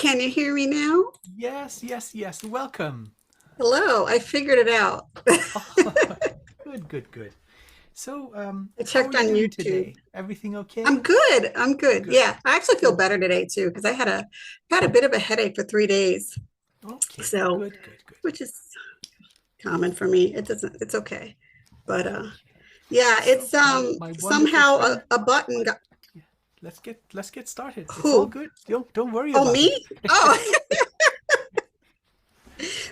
Can you hear me now? Yes, yes, yes. Welcome. Hello, I figured it out. Oh, good, good, good. So, I how are checked you on doing YouTube. today? Everything okay? I'm good. I'm good. Good, Yeah, I actually feel good. better today too because I had a bit of a headache for 3 days. Okay, So, good, good, good. which is common for me. It's okay. But Okay. yeah, So, it's my wonderful somehow friend, a button got yeah, let's get started. It's all who? good. Don't worry Oh, about it. me? Oh,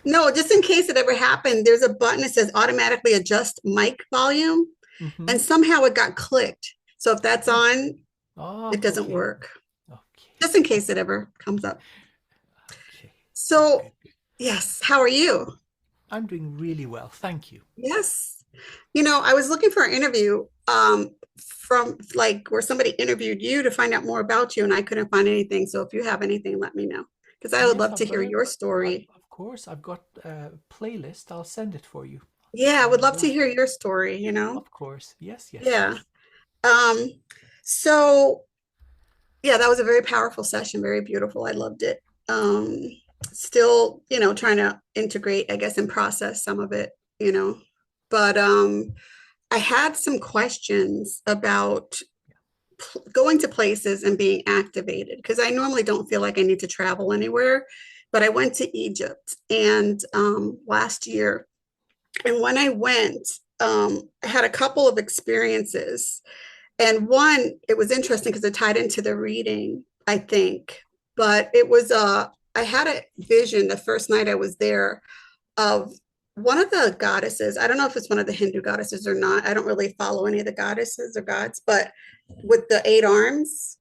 no, just in case it ever happened, there's a button that says automatically adjust mic volume, Mm-hmm. and somehow it got clicked. So if that's Oh, on, it doesn't okay, work. okay, Just in case it ever comes up. okay. Good, So, good, good. yes, how are you? I'm doing really well. Thank you. Yes. I was looking for an interview from like where somebody interviewed you to find out more about you, and I couldn't find anything. So if you have anything, let me know because I would Yes, love to hear your story. of course, I've got a playlist. I'll send it for you. Yeah, I would love to There's, hear your story. of course. Yes, yes, Yeah. yes. Um, so yeah, that was a very powerful session, very beautiful. I loved it. Um, Still, trying to integrate, I guess, and process some of it, you know. But I had some questions about going to places and being activated because I normally don't feel like I need to travel anywhere. But I went to Egypt and last year, and when I went, I had a couple of experiences. And one, it was interesting because it tied into the reading, I think. But it was I had a vision the first night I was there of one of the goddesses. I don't know if it's one of the Hindu goddesses or not. I don't really follow any of the goddesses or gods, but with the 8 arms,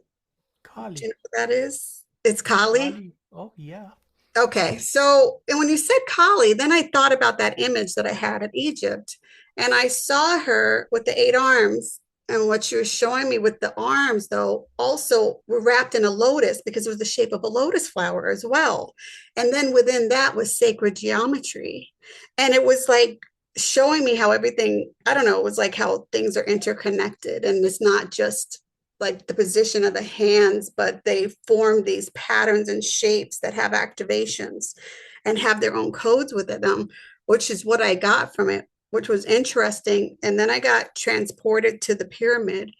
do you Kali. know what that is? It's Kali. Kali. Oh, yeah. Okay, so and when you said Kali, then I thought about that image that I had of Egypt, and I saw her with the 8 arms, and what she was showing me with the arms, though, also were wrapped in a lotus because it was the shape of a lotus flower as well. And then within that was sacred geometry, and it was like showing me how everything, I don't know, it was like how things are interconnected, and it's not just like the position of the hands, but they form these patterns and shapes that have activations and have their own codes within them, which is what I got from it, which was interesting. And then I got transported to the pyramid,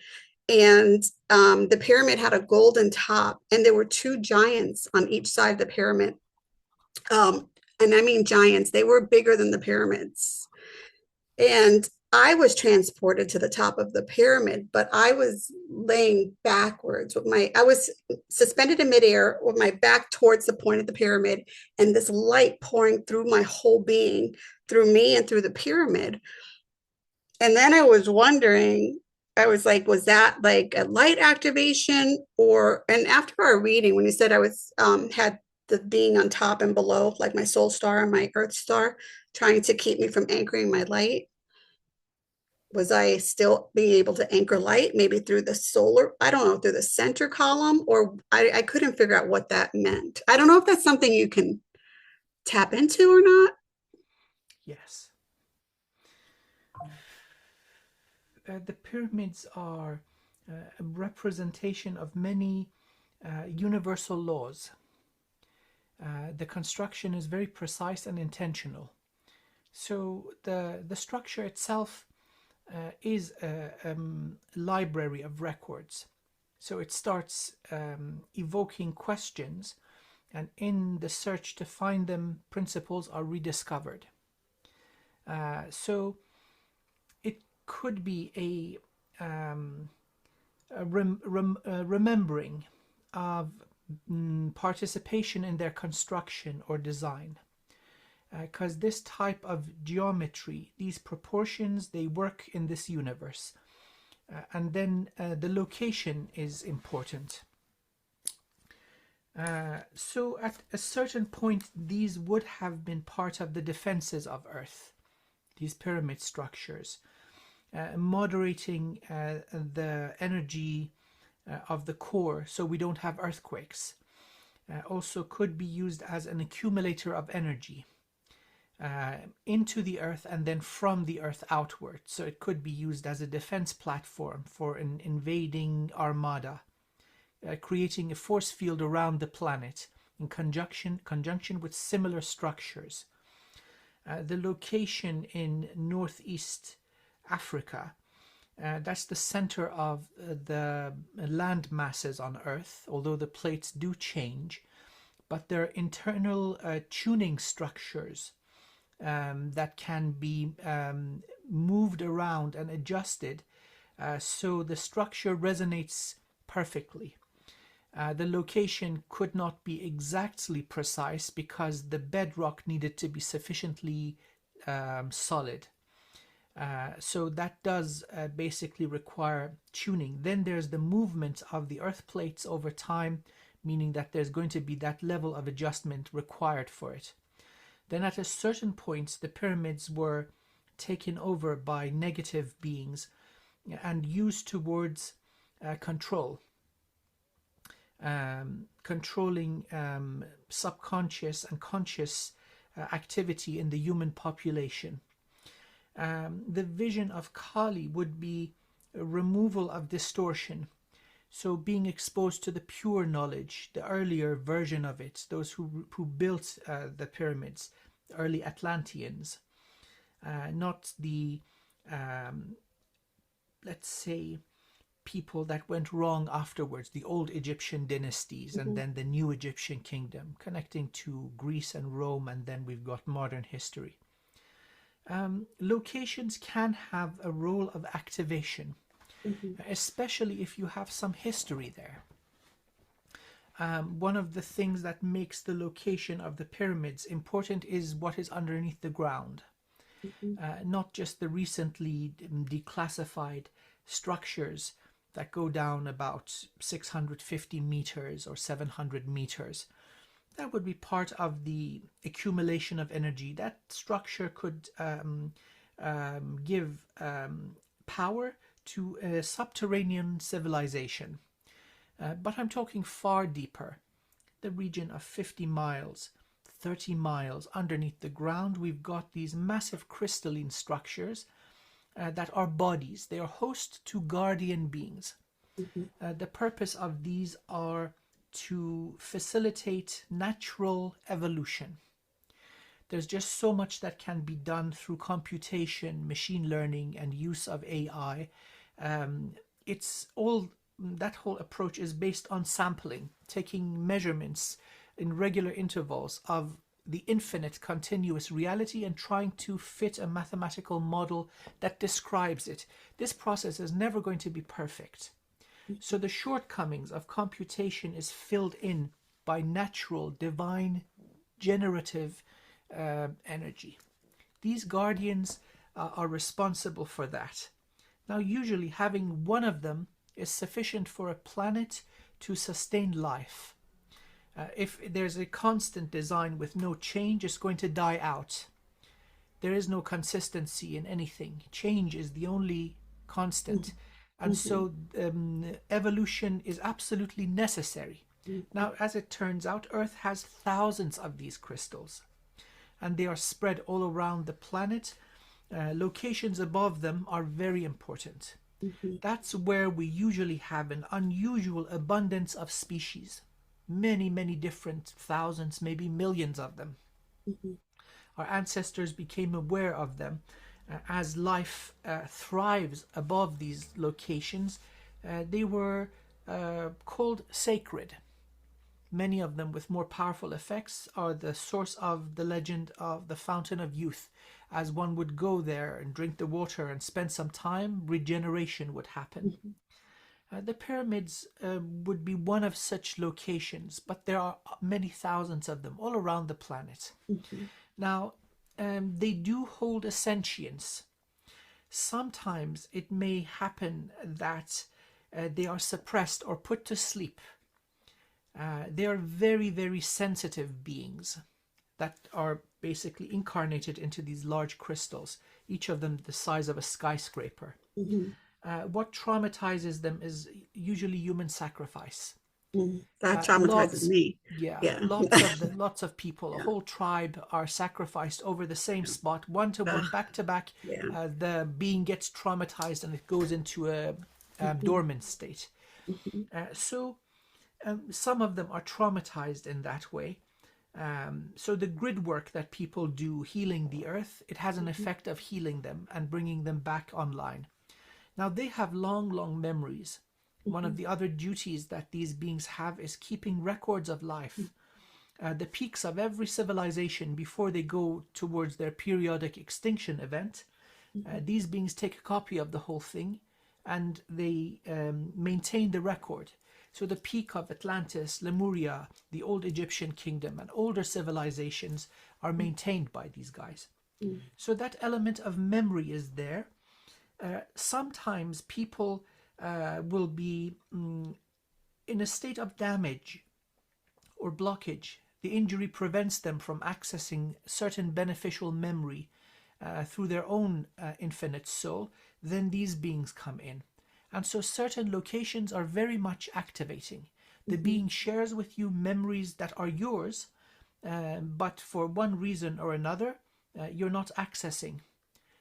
and the pyramid had a golden top, and there were two giants on each side of the pyramid. And I mean giants, they were bigger than the pyramids. And I was transported to the top of the pyramid, but I was laying backwards I was suspended in midair with my back towards the point of the pyramid, and this light pouring through my whole being, through me and through the pyramid. And then I was wondering, I was like, was that like a light activation? And after our reading, when you said I was, had the being on top and below, like my soul star and my earth star, trying to keep me from anchoring my light, was I still being able to anchor light, maybe through the solar, I don't know, through the center column, or I couldn't figure out what that meant. I don't know if that's something you can tap into or not. Yes. The pyramids are a representation of many universal laws. The construction is very precise and intentional. So the structure itself is a library of records. So it starts evoking questions, and in the search to find them, principles are rediscovered. So it could be a remembering of participation in their construction or design, because this type of geometry, these proportions, they work in this universe. And then the location is important. So at a certain point, these would have been part of the defenses of Earth, these pyramid structures, moderating the energy of the core so we don't have earthquakes. Also could be used as an accumulator of energy into the earth and then from the earth outward. So it could be used as a defense platform for an invading armada, creating a force field around the planet in conjunction with similar structures. The location in northeast Africa, that's the center of the land masses on Earth, although the plates do change, but there are internal tuning structures that can be moved around and adjusted so the structure resonates perfectly. The location could not be exactly precise because the bedrock needed to be sufficiently solid. So that does basically require tuning. Then there's the movement of the earth plates over time, meaning that there's going to be that level of adjustment required for it. Then at a certain point, the pyramids were taken over by negative beings and used towards control. Controlling subconscious and conscious activity in the human population. The vision of Kali would be a removal of distortion. So being exposed to the pure knowledge, the earlier version of it, those who built the pyramids, the early Atlanteans, not the, let's say, people that went wrong afterwards, the old Egyptian dynasties and then the new Egyptian kingdom, connecting to Greece and Rome, and then we've got modern history. Locations can have a role of activation, especially if you have some history there. One of the things that makes the location of the pyramids important is what is underneath the ground, not just the recently declassified structures that go down about 650 meters or 700 meters. That would be part of the accumulation of energy. That structure could give power to a subterranean civilization. But I'm talking far deeper, the region of 50 miles, 30 miles underneath the ground. We've got these massive crystalline structures that are bodies. They are host to guardian beings. The purpose of these are to facilitate natural evolution. There's just so much that can be done through computation, machine learning, and use of AI. That whole approach is based on sampling, taking measurements in regular intervals of the infinite continuous reality and trying to fit a mathematical model that describes it. This process is never going to be perfect. So the shortcomings of computation is filled in by natural, divine, generative energy. These guardians are responsible for that. Now, usually having one of them is sufficient for a planet to sustain life. If there's a constant design with no change, it's going to die out. There is no consistency in anything. Change is the only constant. And so evolution is absolutely necessary. Now, as it turns out, Earth has thousands of these crystals, and they are spread all around the planet. Locations above them are very important. That's where we usually have an unusual abundance of species. Many, many different thousands, maybe millions of them. Our ancestors became aware of them. As life thrives above these locations, they were called sacred. Many of them with more powerful effects are the source of the legend of the Fountain of Youth. As one would go there and drink the water and spend some time, regeneration would happen. The pyramids would be one of such locations, but there are many thousands of them all around the planet. Now, they do hold a sentience. Sometimes it may happen that they are suppressed or put to sleep. They are very, very sensitive beings that are basically incarnated into these large crystals, each of them the size of a skyscraper. What traumatizes them is usually human sacrifice. That traumatizes me. Yeah. Lots of people, a whole tribe are sacrificed over the same spot, one to one, back to back. The being gets traumatized and it goes into a dormant state. So Some of them are traumatized in that way. So the grid work that people do healing the earth, it has an effect of healing them and bringing them back online. Now they have long memories. One of the other duties that these beings have is keeping records of life. The peaks of every civilization before they go towards their periodic extinction event. These beings take a copy of the whole thing and they maintain the record. So the peak of Atlantis, Lemuria, the old Egyptian kingdom, and older civilizations are maintained by these guys. So that element of memory is there. Sometimes people will be in a state of damage or blockage. The injury prevents them from accessing certain beneficial memory through their own infinite soul. Then these beings come in. And so certain locations are very much activating. The being shares with you memories that are yours, but for one reason or another, you're not accessing.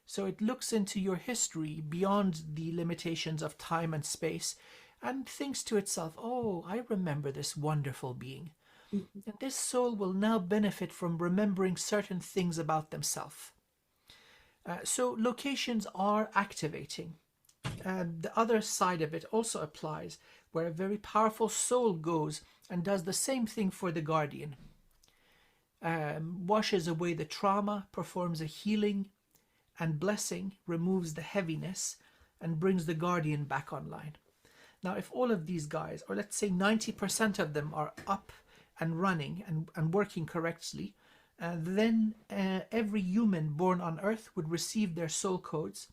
So it looks into your history beyond the limitations of time and space and thinks to itself, oh, I remember this wonderful being. And this soul will now benefit from remembering certain things about themselves. So locations are activating. The other side of it also applies, where a very powerful soul goes and does the same thing for the guardian. Washes away the trauma, performs a healing and blessing, removes the heaviness, and brings the guardian back online. Now, if all of these guys, or let's say 90% of them, are up and running and working correctly, then every human born on Earth would receive their soul codes,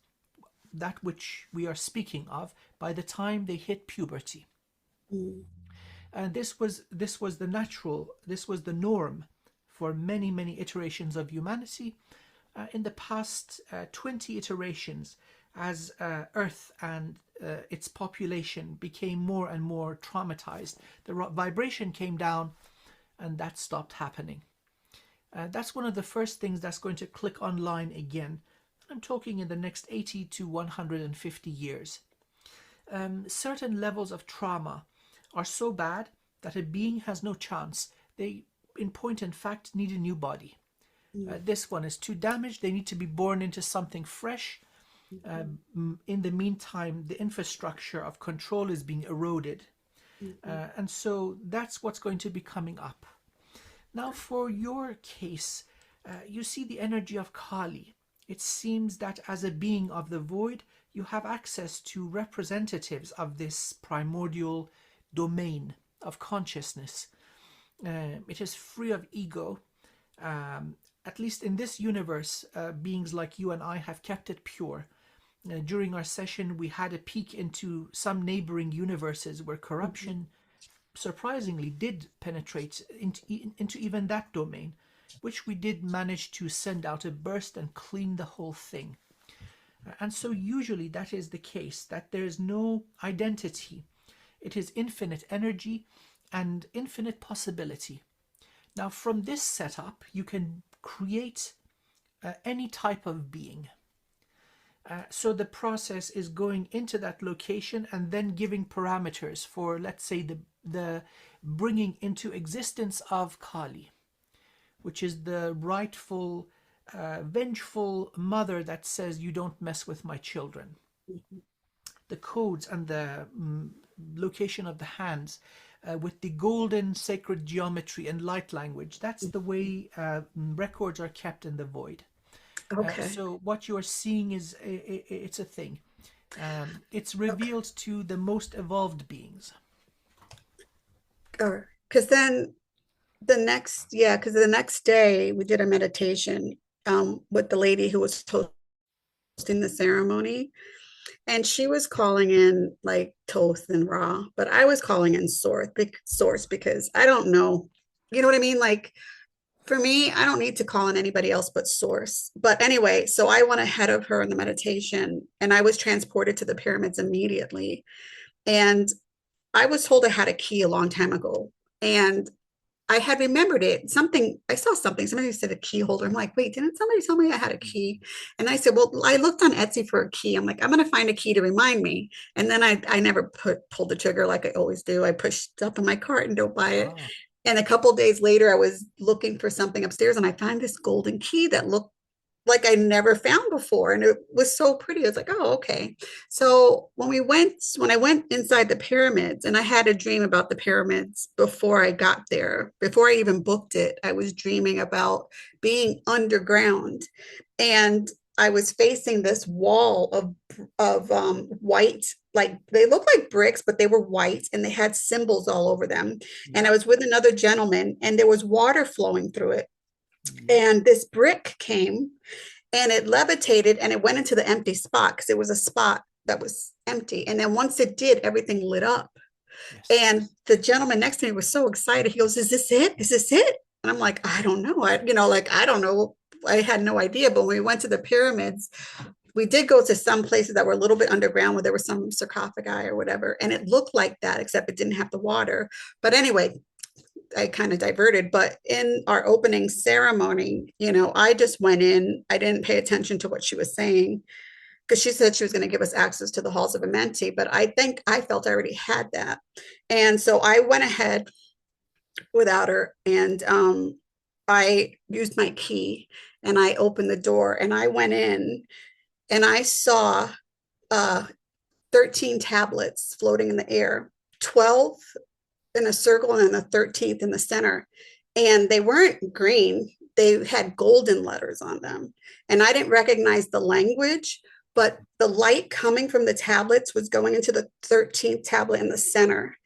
that which we are speaking of, by the time they hit puberty. And this was the natural, this was the norm for many iterations of humanity. In the past 20 iterations, as Earth and its population became more and more traumatized, the vibration came down and that stopped happening. That's one of the first things that's going to click online again. I'm talking in the next 80 to 150 years. Certain levels of trauma are so bad that a being has no chance. They, in point and fact, need a new body. This one is too damaged. They need to be born into something fresh. In the meantime, the infrastructure of control is being eroded. And so that's what's going to be coming up. Now, for your case, you see the energy of Kali. It seems that as a being of the void, you have access to representatives of this primordial domain of consciousness. It is free of ego. At least in this universe, beings like you and I have kept it pure. During our session, we had a peek into some neighboring universes where corruption surprisingly did penetrate into even that domain, which we did manage to send out a burst and clean the whole thing. And so usually that is the case, that there is no identity. It is infinite energy and infinite possibility. Now, from this setup, you can create any type of being. So the process is going into that location and then giving parameters for, let's say, the bringing into existence of Kali, which is the rightful, vengeful mother that says, you don't mess with my children. The codes and the location of the hands with the golden sacred geometry and light language, that's the way records are kept in the void. Okay. So what you are seeing is it's a thing. It's revealed to the most evolved beings. Because then the next day we did a meditation with the lady who was hosting the ceremony, and she was calling in like Thoth and Ra, but I was calling in Source because I don't know, you know what I mean? Like, for me, I don't need to call in anybody else but Source. But anyway, so I went ahead of her in the meditation and I was transported to the pyramids immediately. And I was told I had a key a long time ago. And I had remembered it. Something, I saw something. Somebody said a key holder. I'm like, wait, didn't somebody tell me I had a key? And I said, well, I looked on Etsy for a key. I'm like, I'm going to find a key to remind me. And then I never pulled the trigger like I always do. I push stuff in my cart and don't buy it. Ah, And a couple of days later, I was looking for something upstairs and I found this golden key that looked like I never found before. And it was so pretty. I was like, oh, okay. So when I went inside the pyramids, and I had a dream about the pyramids before I got there, before I even booked it, I was dreaming about being underground. And I was facing this wall of white, like they looked like bricks, but they were white and they had symbols all over them. And I yeah, was with another gentleman, and there was water flowing through it. yeah, And this brick came and it levitated and it went into the empty spot because it was a spot that was empty. And then once it did, everything lit up. yes. And the gentleman next to me was so excited. He goes, "Is this it? Is this it?" And I'm like, "I don't know. I don't know. I had no idea." But when we went to the pyramids, we did go to some places that were a little bit underground where there was some sarcophagi or whatever. And it looked like that, except it didn't have the water. But anyway, I kind of diverted, but in our opening ceremony, I just went in. I didn't pay attention to what she was saying because she said she was going to give us access to the halls of Amenti, but I think I felt I already had that. And so I went ahead without her, and I used my key and I opened the door and I went in and I saw uh, 13 tablets floating in the air, 12 in a circle and then the 13th in the center. And they weren't green, they had golden letters on them. And I didn't recognize the language, but the light coming from the tablets was going into the 13th tablet in the center.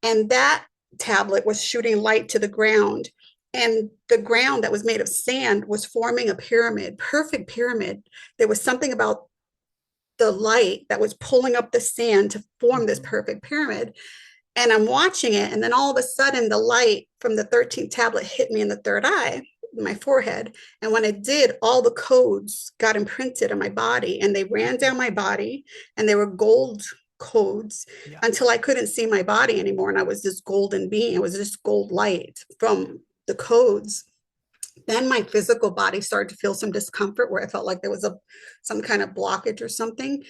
And that tablet was shooting light to the ground. And the ground that was made of sand was forming a pyramid, perfect pyramid. There was something about the light that was pulling up the sand to form this Mhm. perfect pyramid. And I'm watching it. And then all of a sudden, the light from the 13th tablet hit me in the third eye, my forehead. And when it did, all the codes got imprinted on my body and they ran down my body, and they were gold codes Yeah, until I couldn't see my body anymore. And I was this golden being. It was this gold light from the codes. Then my physical body started to feel some discomfort where I felt like there was some kind of blockage or something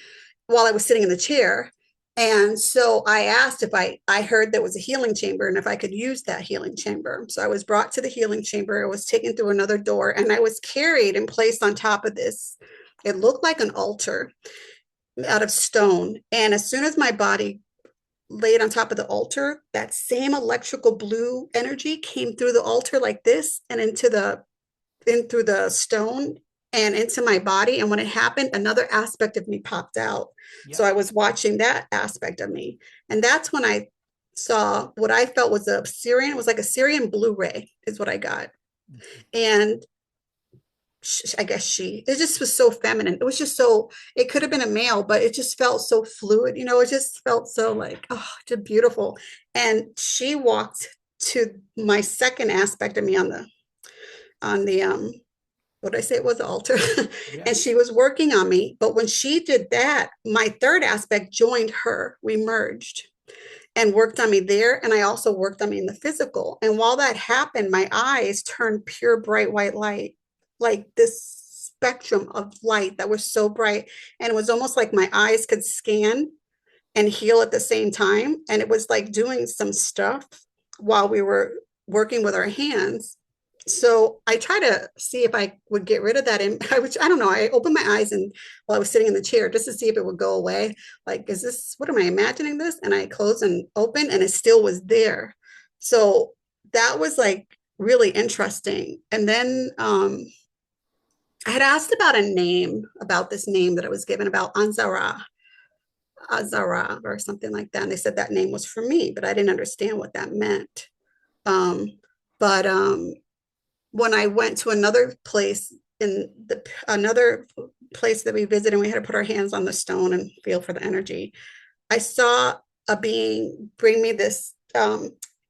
while I was sitting in the chair. And so I asked if I heard there was a healing chamber and if I could use that healing chamber. So I was brought to the healing chamber. I was taken through another door and I was carried and placed on top of this. It looked like an altar out of stone. And as soon as my body laid on top of the altar, that same electrical blue energy came through the altar like this and in through the stone and into my body. And when it happened, another aspect of me popped out. yeah. So I was watching that aspect of me. And that's when I saw what I felt was a Syrian, it was like a Syrian Blu-ray, is what I got. Mhm. And I guess it just was so feminine. It was just so, it could have been a male, but it just felt so fluid. It just felt so like, oh, just beautiful. And she walked to my second aspect of me on the what did I say it was, the altar? Yeah. And she was working on me. But when she did that, my third aspect joined her. We merged and worked on me there. And I also worked on me in the physical. And while that happened, my eyes turned pure bright white light, like this spectrum of light that was so bright. And it was almost like my eyes could scan and heal at the same time. And it was like doing some stuff while we were working with our hands. So I try to see if I would get rid of that. And I don't know. I opened my eyes and while I was sitting in the chair just to see if it would go away. Like, what am I imagining this? And I closed and opened and it still was there. So that was like really interesting. And then I had asked about this name that I was given about Azara or something like that. And they said that name was for me, but I didn't understand what that meant. Um, but when I went to another place that we visited, and we had to put our hands on the stone and feel for the energy, I saw a being bring me this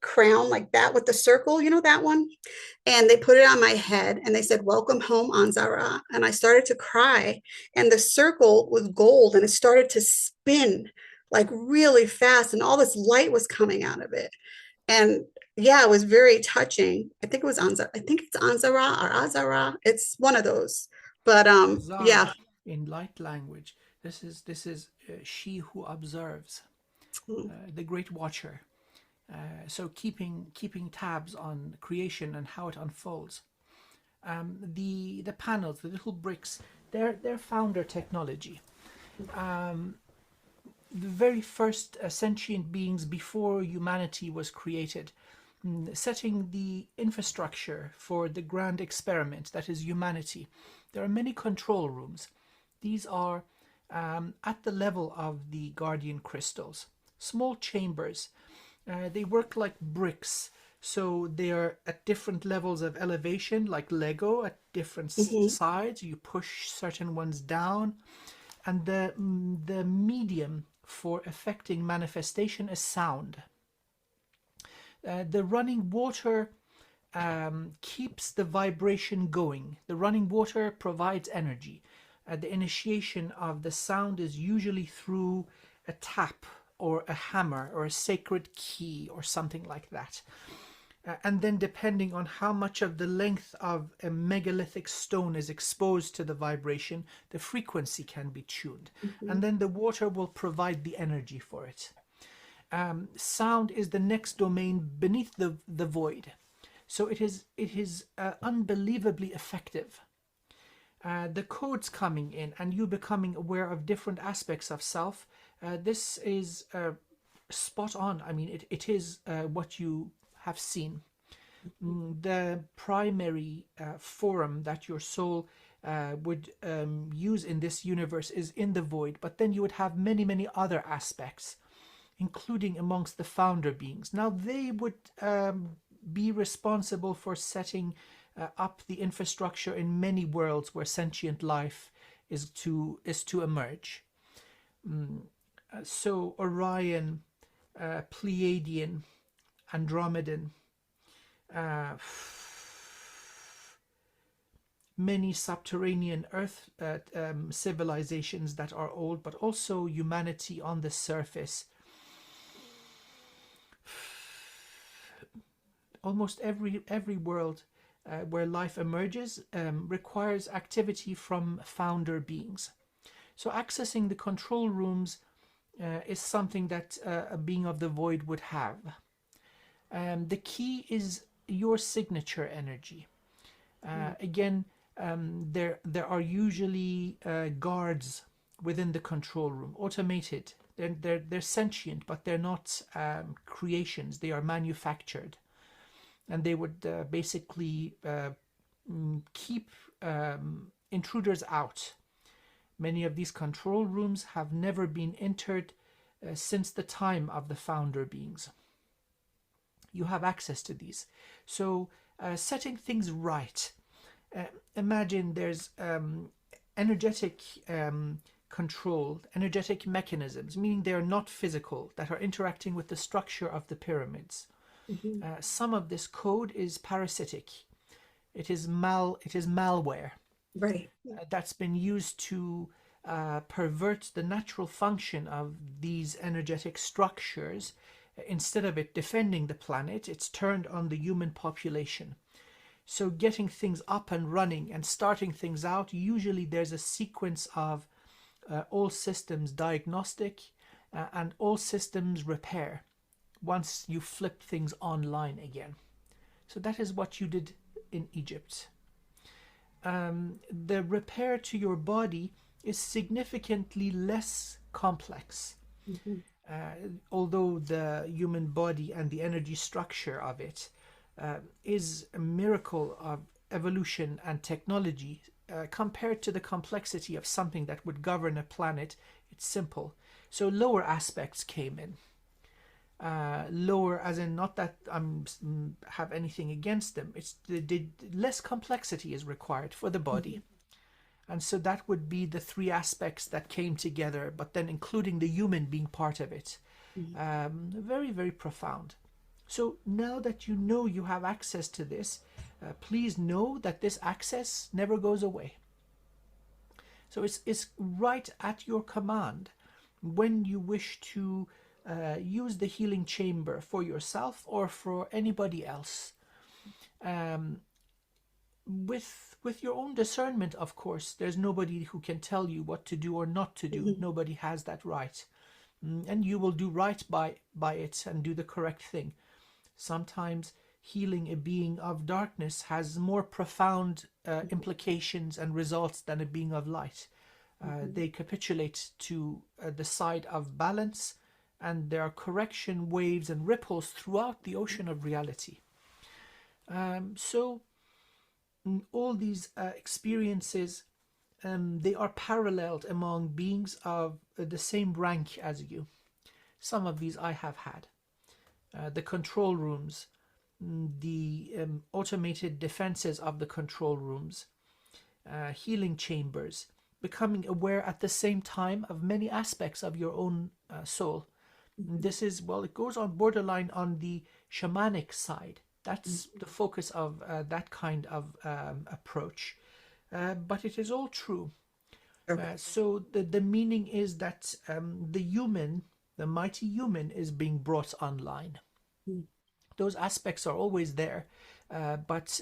crown like that with the circle, that one. And they put it on my head and they said, "Welcome home, Anzara." And I started to cry. And the circle was gold and it started to spin like really fast. And all this light was coming out of it. And Yeah, it was very touching. I think it was Anza. I think it's Anzara or Azara. It's one of those. But Zara yeah. in light language. This is she who observes, the great watcher. So keeping tabs on creation and how it unfolds. The panels, the little bricks, they're founder technology. The very first sentient beings before humanity was created, setting the infrastructure for the grand experiment that is humanity. There are many control rooms. These are at the level of the guardian crystals, small chambers. They work like bricks, so they are at different levels of elevation, like Lego, at different Hmm. sides. You push certain ones down, and the medium for affecting manifestation is sound. The running water keeps the vibration going. The running water provides energy. The initiation of the sound is usually through a tap or a hammer or a sacred key or something like that. And then, depending on how much of the length of a megalithic stone is exposed to the vibration, the frequency can be tuned. Hmm. And then the water will provide the energy for it. Sound is the next domain beneath the void. So it is unbelievably effective. The codes coming in and you becoming aware of different aspects of self, this is spot on. I mean, it is what you have seen. The primary forum that your soul would use in this universe is in the void, but then you would have many, many other aspects, including amongst the founder beings. Now, they would be responsible for setting up the infrastructure in many worlds where sentient life is to emerge. So Orion, Pleiadian, Andromedan, uh, many subterranean earth civilizations that are old, but also humanity on the surface. Almost every world where life emerges requires activity from founder beings. So accessing the control rooms is something that a being of the void would have. The key is your signature energy. Again, there are usually guards within the control room, automated. They're sentient, but they're not creations. They are manufactured, and they would basically keep intruders out. Many of these control rooms have never been entered since the time of the founder beings. You have access to these. So, setting things right. Imagine there's energetic control, energetic mechanisms, meaning they are not physical, that are interacting with the structure of the pyramids. Hmm. Some of this code is parasitic. It is malware Right. that's been used to pervert the natural function of these energetic structures. Instead of it defending the planet, it's turned on the human population. So getting things up and running and starting things out, usually there's a sequence of all systems diagnostic and all systems repair once you flip things online again. So that is what you did in Egypt. The repair to your body is significantly less complex. Hmm. Although the human body and the energy structure of it is a miracle of evolution and technology, compared to the complexity of something that would govern a planet, it's simple. So lower aspects came in. Lower, as in not that I have anything against them. It's the less complexity is required for the body. Hmm. And so that would be the three aspects that came together, but then including the human being part of it. Very, very profound. So now that you know you have access to this, please know that this access never goes away. So it's right at your command when you wish to use the healing chamber for yourself or for anybody else. With your own discernment, of course. There's nobody who can tell you what to do or not to do. Nobody has that right. And you will do right by it and do the correct thing. Sometimes healing a being of darkness has more profound implications and results than a being of light. They capitulate to the side of balance, and there are correction waves and ripples throughout the ocean of reality. So all these experiences, they are paralleled among beings of the same rank as you. Some of these I have had. The control rooms, the automated defenses of the control rooms, healing chambers, becoming aware at the same time of many aspects of your own soul. This is, well, it goes on borderline on the shamanic side. That's the focus of that kind of approach. But it is all true. So the meaning is that the mighty human is being brought online. Those aspects are always there, but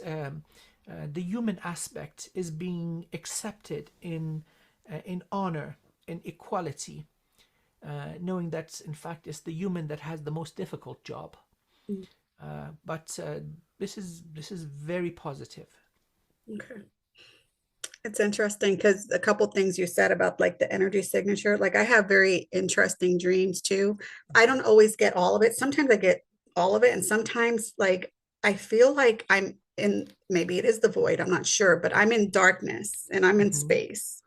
the human aspect is being accepted in honor, in equality, knowing that in fact it's the human that has the most difficult job. But this is very positive. Okay. It's interesting because a couple things you said about like the energy signature, like I have very interesting dreams too. I don't always get all of it. Sometimes I get all of it, and sometimes like I feel like I'm in, maybe it is the void, I'm not sure, but I'm in darkness and I'm in space.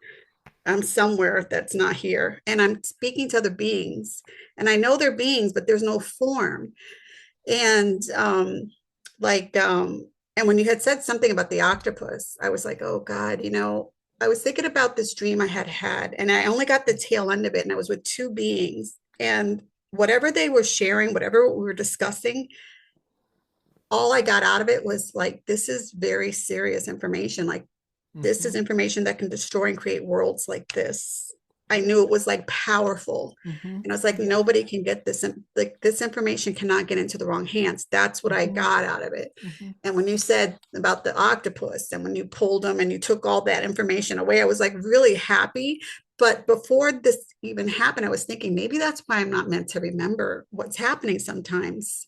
I'm somewhere that's not here, and I'm speaking to other beings, and I know they're beings, but there's no form. And like and when you had said something about the octopus, I was like, oh God, I was thinking about this dream I had, and I only got the tail end of it, and I was with two beings, and whatever they were sharing, whatever we were discussing, all I got out of it was like, this is very serious information. Like, this is information that can destroy and create worlds like this. I knew it was like powerful. And I was like, nobody can get this. Like, this information cannot get into the wrong hands. That's what I got out of it. And when you said about the octopus, and when you pulled them and you took all that information away, I was like really happy. But before this even happened, I was thinking maybe that's why I'm not meant to remember what's happening sometimes,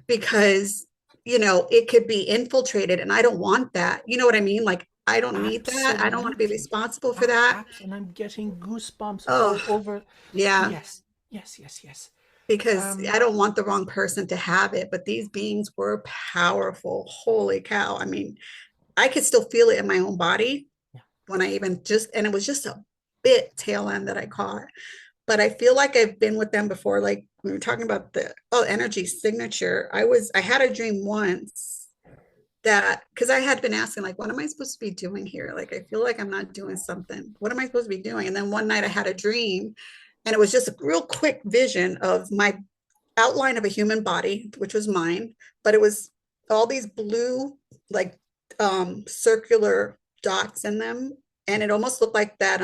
because it could be infiltrated, and I don't want that. You know what I mean? Like, I don't need that. I don't want to be Absolutely. responsible for that. And I'm getting goosebumps all Oh, over. yeah, Yes, yes, yes, yes. because Um, I don't want the wrong person to have it. But these beings were powerful. Holy cow. I mean, I could still feel it in my own body yeah. when I even and it was just a bit tail end that I caught. But I feel like I've been with them before. Like, we were talking about the energy signature. I had a dream once that, because I had been asking, like, what am I supposed to be doing here? Like, I feel like I'm not doing something. What am I supposed to be doing? And then one night I had a dream, and it was just a real quick vision of my outline of a human body, which was mine, but it was all these blue, like, circular dots in them. And it almost looked like that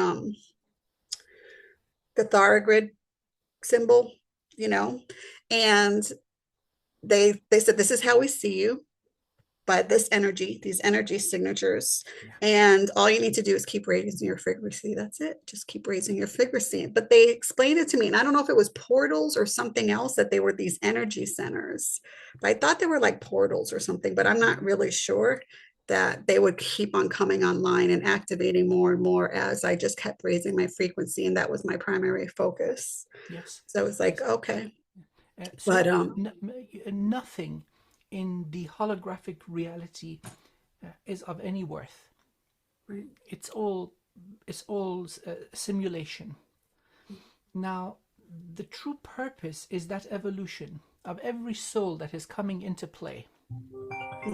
Cathara grid symbol, you know. And they said, this is how we see you, by this energy, these energy signatures. Yeah. And all you need to do is keep raising your frequency. That's it. Just keep raising your frequency. But they explained it to me, and I don't know if it was portals or something else, that they were these energy centers. But I thought they were like portals or something, but I'm not really sure, that they would keep on coming online and activating more and more as I just kept raising my frequency. And that was my primary focus. Yes. So it was like, okay. So But nothing in the holographic reality is of any worth. right. It's all simulation. Now, the true purpose is that evolution of every soul that is coming into play. Let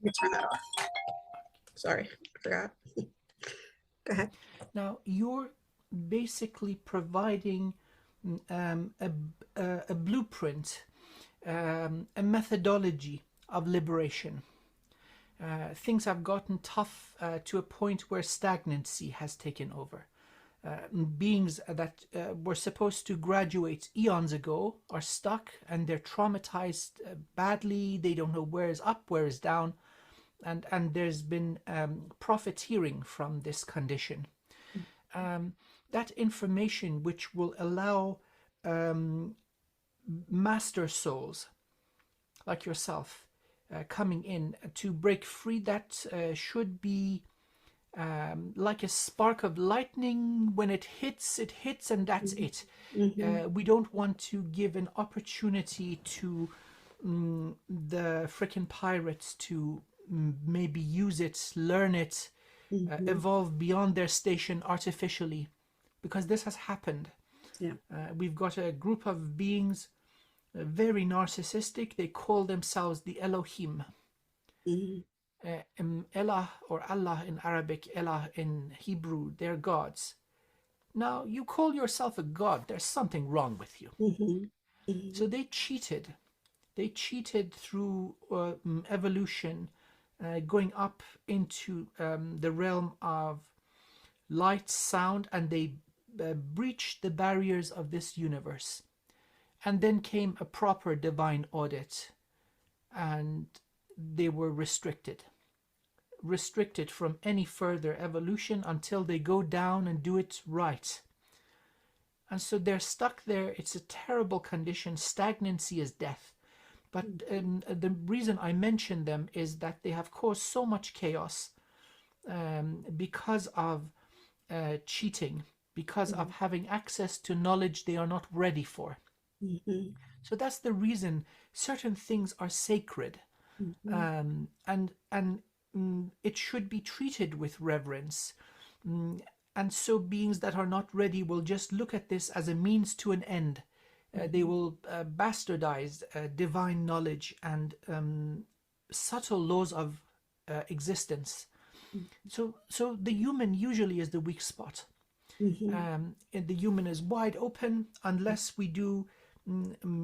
me turn that off. Sorry, I forgot. Go ahead. Now, you're basically providing a blueprint, a methodology of liberation. Things have gotten tough to a point where stagnancy has taken over. beings that were supposed to graduate eons ago are stuck, and they're traumatized badly. They don't know where is up, where is down, and there's been profiteering from this condition. That information which will allow master souls like yourself coming in to break free, that should be like a spark of lightning. When it hits, and that's it. We don't want to give an opportunity to the freaking pirates to maybe use it, learn it, evolve beyond their station artificially, because this has happened. Yeah. We've got a group of beings, very narcissistic. They call themselves the Elohim. Elah, or Allah in Arabic, Elah in Hebrew, they're gods. Now, you call yourself a god, there's something wrong with you. So they cheated. They cheated through evolution, going up into the realm of light, sound, and they breached the barriers of this universe. And then came a proper divine audit, and they were restricted from any further evolution until they go down and do it right. And so they're stuck there. It's a terrible condition. Stagnancy is death. But the reason I mention them is that they have caused so much chaos because of cheating, because of having access to knowledge they are not ready for. So that's the reason certain things are sacred, and it should be treated with reverence. And so beings that are not ready will just look at this as a means to an end. They will bastardize divine knowledge and subtle laws of existence. So the human usually is the weak spot. And the human is wide open unless we do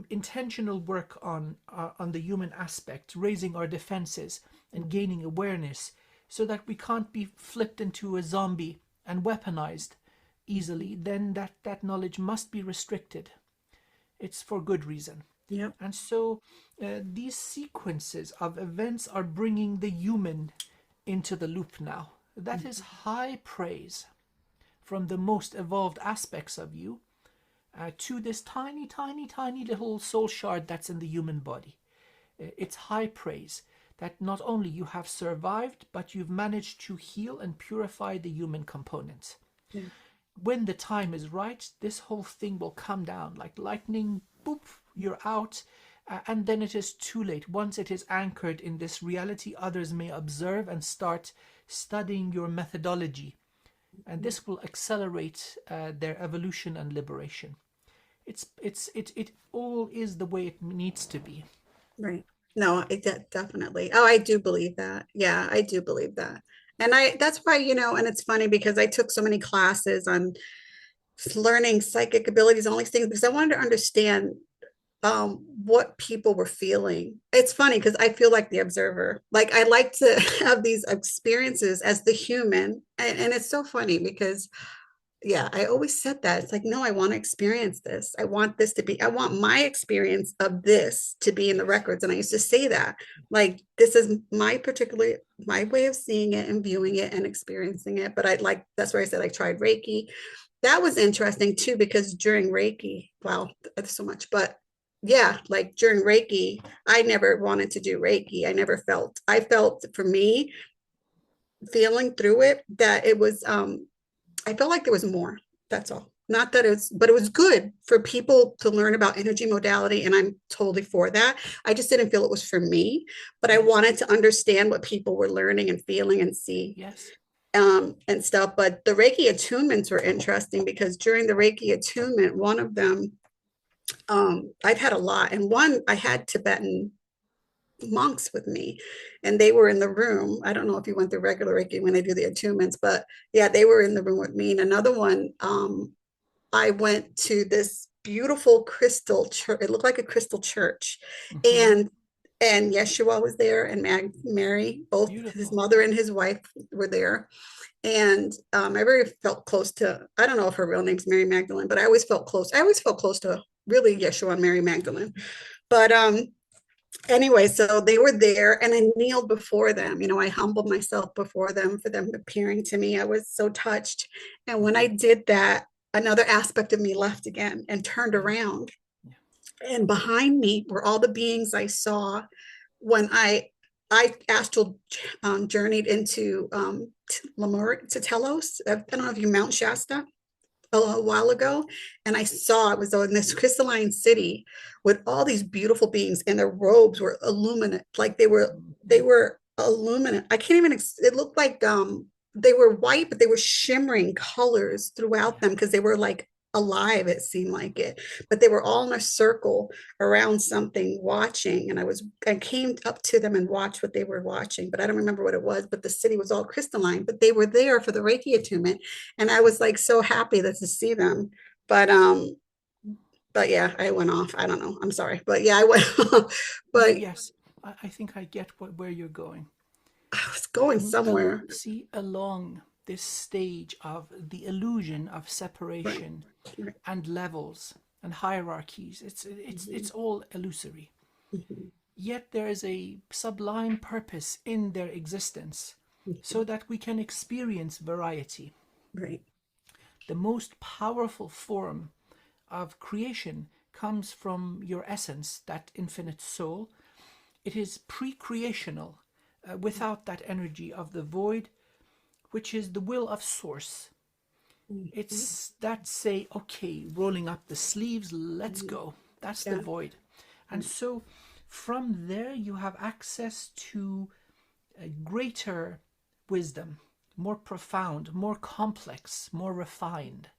intentional work on the human aspect, raising our defenses and gaining awareness, so that we can't be flipped into a zombie and weaponized easily. Then that knowledge must be restricted. It's for good reason. Yep. And so these sequences of events are bringing the human into the loop now. That is high praise from the most evolved aspects of you to this tiny, tiny, tiny little soul shard that's in the human body. It's high praise that not only you have survived, but you've managed to heal and purify the human component. Yeah. When the time is right, this whole thing will come down like lightning. Boop, you're out. And then it is too late. Once it is anchored in this reality, others may observe and start studying your methodology. And this will accelerate their evolution and liberation. It all is the way it needs to be. Right. No, definitely. Oh, I do believe that. Yeah, I do believe that. And that's why, and it's funny because I took so many classes on learning psychic abilities and all these things because I wanted to understand what people were feeling. It's funny because I feel like the observer. Like I like to have these experiences as the human. And it's so funny because yeah, I always said that. It's like, no, I want to experience this. I want my experience of this to be in the records. And I used to say that, like, this is my way of seeing it and viewing it and experiencing it. But that's why I said I tried Reiki. That was interesting too, because during Reiki, wow, there's so much, but yeah, like during Reiki, I never wanted to do Reiki. I felt for me, feeling through it, that it was, I felt like there was more. That's all. Not that but it was good for people to learn about energy modality. And I'm totally for that. I just didn't feel it was for me, but I wanted to understand what people were learning and feeling and see. Yes. And stuff. But the Reiki attunements were interesting because during the Reiki attunement, one of them, I've had a lot. And one, I had Tibetan monks with me and they were in the room. I don't know if you went through regular Reiki when they do the attunements, but yeah, they were in the room with me. And another one, I went to this beautiful crystal church. It looked like a crystal church. And and Yeshua was there, and Mary, both his Beautiful. mother and his wife were there. And I really felt close to, I don't know if her real name's Mary Magdalene, but I always felt close. I always felt close to really Yeshua and Mary Magdalene. But anyway, so they were there and I kneeled before them. I humbled myself before them for them appearing to me. I was so touched. And when I did that, another aspect of me left again and turned Yeah. around. Yeah. And behind me were all the beings I saw when I astral journeyed into Lemuria, to Telos. I don't know if you Mount Shasta a while ago, and I saw it was in this crystalline city with all these beautiful beings, and their robes were illuminate, like they were illuminate. I can't even. It looked like they were white, but they were shimmering colors throughout Yeah. them because they were like alive. It seemed like it, but they were all in a circle around something watching, and I came up to them and watched what they were watching, but I don't remember what it was. But the city was all crystalline, but they were there for the Reiki attunement, and I was like so happy to see them. But yeah, I went off. I don't know. I'm sorry, but yeah, I went off. But Yes, I think I get where you're going. I was going somewhere. See, along this stage of the illusion of Right. separation Right. and levels and hierarchies, it's all illusory. Mhm. Yet there is a sublime purpose in their existence, so that we can experience variety. Right. The most powerful form of creation comes from your essence, that infinite soul. It is pre creational, without that energy of the void, which is the will of Source. Mhm. It's that say, okay, rolling up the sleeves, let's Mhm. go. That's the Yeah. void. And Right. so from there, you have access to a greater wisdom, more profound, more complex, more refined,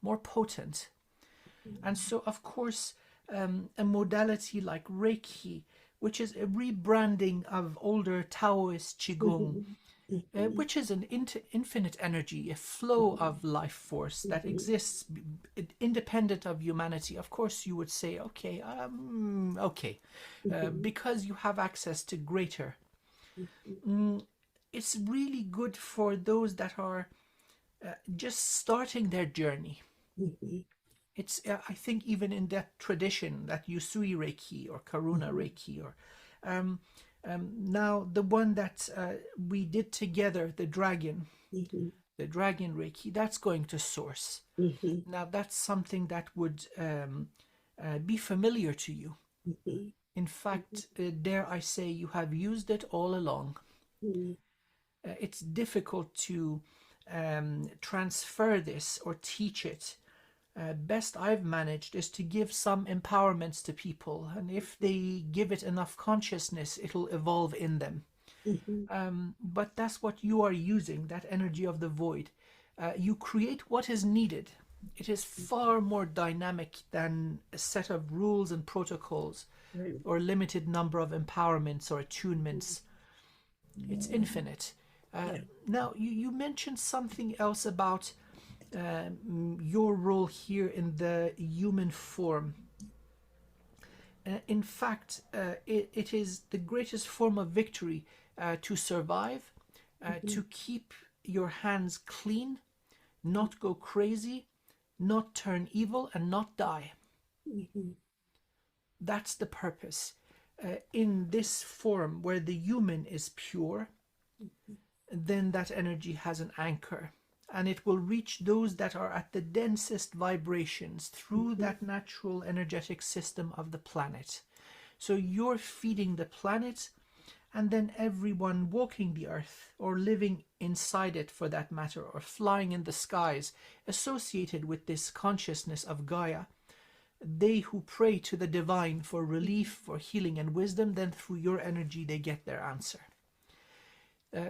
more potent. And so, of course, a modality like Reiki, which is a rebranding of older Taoist Qigong, Mhm. Mhm. which is an infinite energy, a flow of life force that Mhm. exists independent of humanity. Of course, you would say, okay, okay, Mhm. because you have access to greater. Mhm. It's really good for those that are just starting their journey. Mhm. It's, I think, even in that tradition, that Usui Reiki or Karuna Mhm. Reiki, or now the one that we did together, Mhm. the dragon Reiki, that's going to Source. Mhm. Now that's something that would be familiar to you. Mhm. In fact, dare I say, you have used it all along. Mhm. It's difficult to transfer this or teach it. Best I've managed is to give some empowerments to people, and if they give it enough consciousness, it'll evolve in them. Mhm. But that's what you are using, that energy of the void. You create what is needed. It is far more dynamic than a set of rules and protocols Right. or a limited number of empowerments or attunements. It's infinite. Uh, Yeah. Now, you mentioned something else about your role here in the human form. In fact, it is the greatest form of victory to survive, Mhm. to keep your hands clean, not go crazy, not turn evil, and not die. Mhm. That's the purpose. In this form where the human is pure, then that energy has an anchor, and it will reach those that are at the densest vibrations through Mhm. that natural energetic system of the planet. So you're feeding the planet, and then everyone walking the earth or living inside it, for that matter, or flying in the skies, associated with this consciousness of Gaia, they who pray to the divine for relief, for healing and wisdom, then through your energy they get their answer.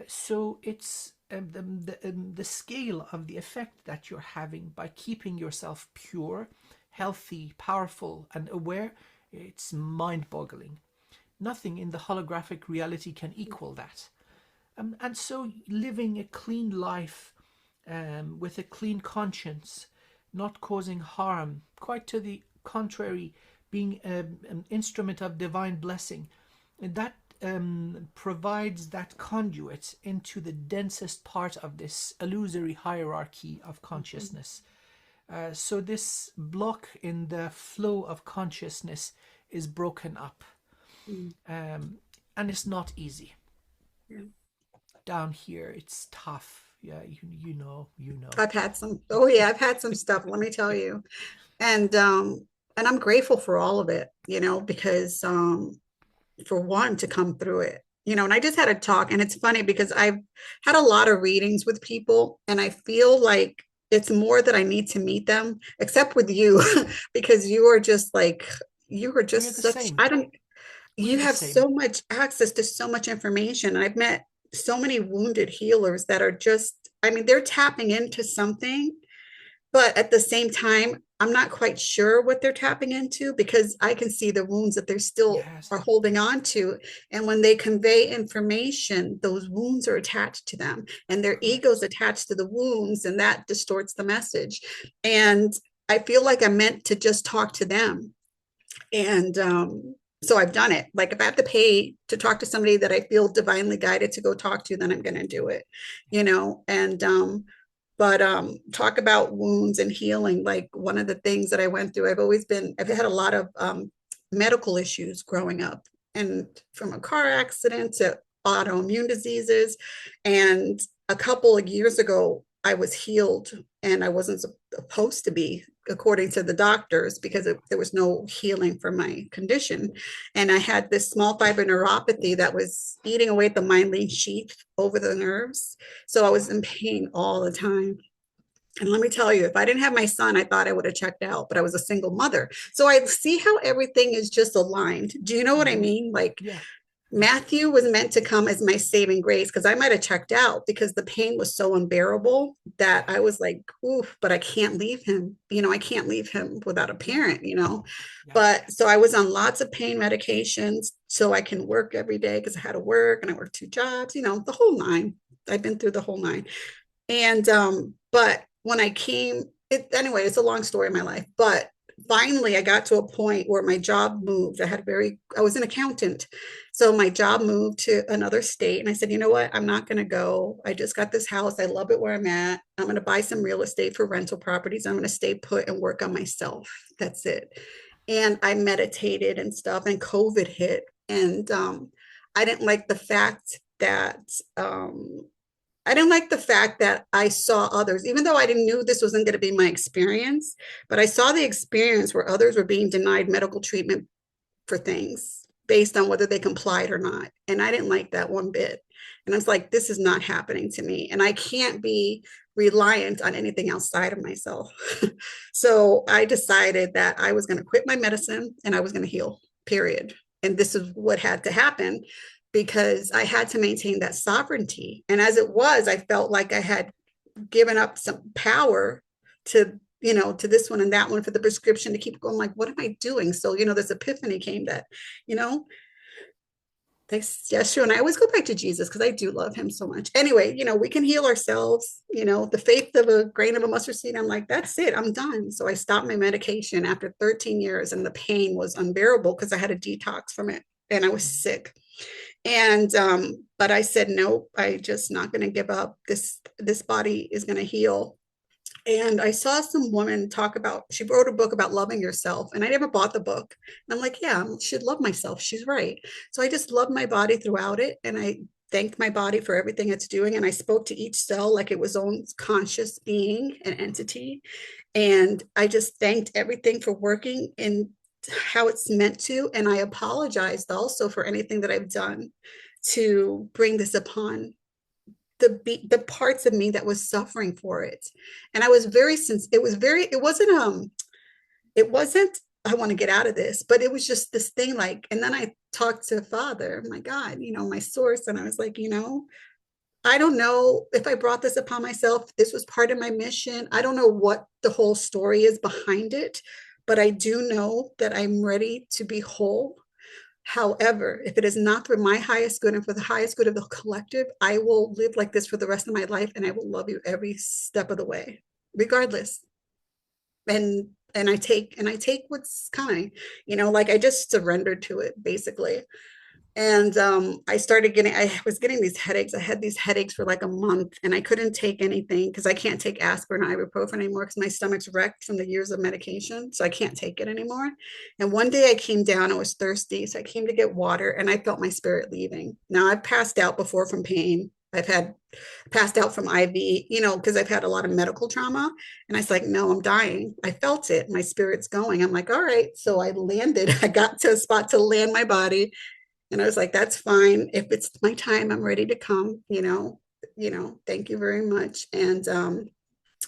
So it's the scale of the effect that you're having by keeping yourself pure, healthy, powerful, and aware. It's mind-boggling. Nothing in the holographic reality can equal that. And so living a clean life, with a clean conscience, not causing harm, quite to the contrary, being an instrument of divine blessing, that provides that conduit into the densest part of this illusory hierarchy of consciousness. So this block in the flow of consciousness is broken up, Mm. and it's not easy. Yeah. Down here, it's tough. Yeah, you know. I've had some, oh yeah, I've had some stuff, let me tell you. And I'm grateful for all of it, because for one to come through it, and I just had a talk, and it's funny because I've had a lot of readings with people, and I feel like it's more that I need to meet them, except with you, because you are We are just the such, same. I don't, We are you the have same. so much access to so much information. I've met so many wounded healers that are just, I mean, they're tapping into something, but at the same time, I'm not quite sure what they're tapping into because I can see the wounds that they're still Yes. are holding on to. And when they convey information, those wounds are attached to them and their egos Correct. attached to the wounds, and that distorts the message. And I feel like I'm meant to just talk to them. And so I've done it. Like if I have to pay to talk to somebody that I feel divinely guided to go talk to, then I'm going to do it. And but talk about wounds and healing. Like one of the things that I went through, I've had a lot of medical issues growing up, and from a car accident to autoimmune diseases. And a couple of years ago, I was healed, and I wasn't supposed to be, according to the doctors, because there was no healing for my condition. And I had this small fiber neuropathy that was eating away at the myelin sheath over the nerves. So I was Wow. in pain all the time. And let me tell you, if I didn't have my son, I thought I would have checked out, but I was a single mother. So I see how everything is just aligned. Do you know what I Mm-hmm. mean? Like Yeah. Yeah. Matthew was meant to come as my saving grace because I might have checked out because the pain was so unbearable that Yeah. I was like, oof, but I can't leave him. I can't leave him without a Yeah. parent. Yeah. But so I was on lots of pain medications so I can work every day because I had to work and I worked two jobs, the whole nine. I've been through the whole nine. And but when I came, anyway, it's a long story in my life, but finally I got to a point where my job moved. I was an accountant. So my job moved to another state. And I said, you know what? I'm not going to go. I just got this house. I love it where I'm at. I'm going to buy some real estate for rental properties. I'm going to stay put and work on myself. That's it. And I meditated and stuff, and COVID hit. And I didn't like the fact that I didn't like the fact that I saw others, even though I didn't knew this wasn't going to be my experience, but I saw the experience where others were being denied medical treatment for things based on whether they complied or not. And I didn't like that one bit. And I was like, this is not happening to me. And I can't be reliant on anything outside of myself. So I decided that I was going to quit my medicine and I was going to heal, period. And this is what had to happen because I had to maintain that sovereignty. And as it was, I felt like I had given up some power to this one and that one for the prescription to keep going. Like, what am I doing? So, this epiphany came that, you know, thanks, Yeshua. And I always go back to Jesus because I do love him so much. Anyway, we can heal ourselves, the faith of a grain of a mustard seed. I'm like, that's it. I'm done. So I stopped my medication after 13 years and the pain was unbearable because I had a detox from it and I was sick. And but I said, nope, I just not going to give up. This body is going to heal. And I saw some woman she wrote a book about loving yourself. And I never bought the book. And I'm like, yeah, I should love myself. She's right. So I just loved my body throughout it. And I thanked my body for everything it's doing. And I spoke to each cell like it was own conscious being, an entity. And I just thanked everything for working in how it's meant to. And I apologized also for anything that I've done to bring this upon the parts of me that was suffering for it. And I was very it wasn't I want to get out of this, but it was just this thing. Like, and then I talked to Father, my God, my source, and I was like, I don't know if I brought this upon myself. This was part of my mission. I don't know what the whole story is behind it, but I do know that I'm ready to be whole. However, if it is not for my highest good and for the highest good of the collective, I will live like this for the rest of my life and I will love you every step of the way, regardless. And I take what's coming, like I just surrendered to it basically. And I was getting these headaches. I had these headaches for like a month, and I couldn't take anything because I can't take aspirin or ibuprofen anymore because my stomach's wrecked from the years of medication. So I can't take it anymore. And one day I came down, I was thirsty. So I came to get water, and I felt my spirit leaving. Now, I've passed out before from pain. I've had passed out from IV, because I've had a lot of medical trauma. And I was like, no, I'm dying. I felt it. My spirit's going. I'm like, all right. So I landed. I got to a spot to land my body, and I was like, that's fine. If it's my time, I'm ready to come, thank you very much. And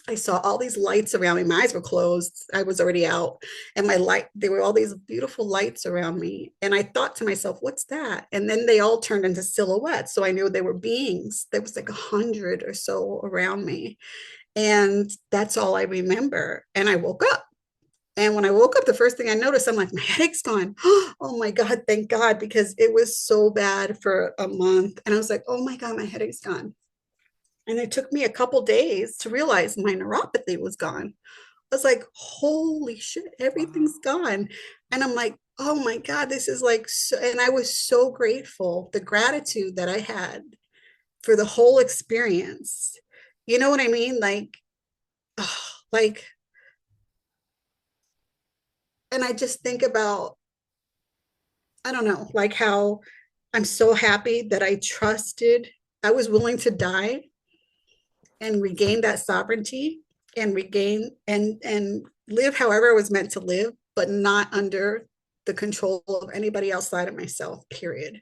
I saw all these lights around me. My eyes were closed. I was already out. And there were all these beautiful lights around me. And I thought to myself, what's that? And then they all turned into silhouettes. So I knew they were beings. There was like 100 or so around me. And that's all I remember. And I woke up. And when I woke up, the first thing I noticed, I'm like, my headache's gone. Oh my God, thank God, because it was so bad for a month. And I was like, oh my God, my headache's gone. And it took me a couple days to realize my neuropathy was gone. I was like, holy shit, Wow. everything's gone. And I'm like, oh my God, this is like so, and I was so grateful, the gratitude that I had for the whole experience. You know what I mean? Oh, like, and I just think about, I don't know, like how I'm so happy that I trusted, I was willing to die and regain that sovereignty and regain and live however I was meant to live, but not under the control of anybody outside of myself, period.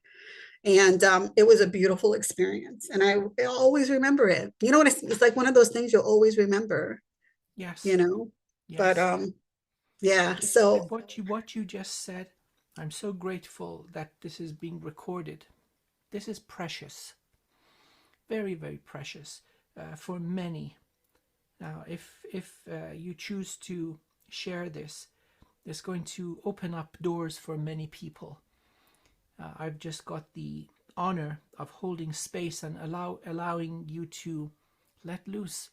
And it was a beautiful experience. And I always remember it. You know what? It's like one of those things you'll always remember, you Yes. know? But Yes. yeah, Yes. And so what you just said, I'm so grateful that this is being recorded. This is precious, very, very precious for many. Now, if you choose to share this, it's going to open up doors for many people. I've just got the honor of holding space and allowing you to let loose.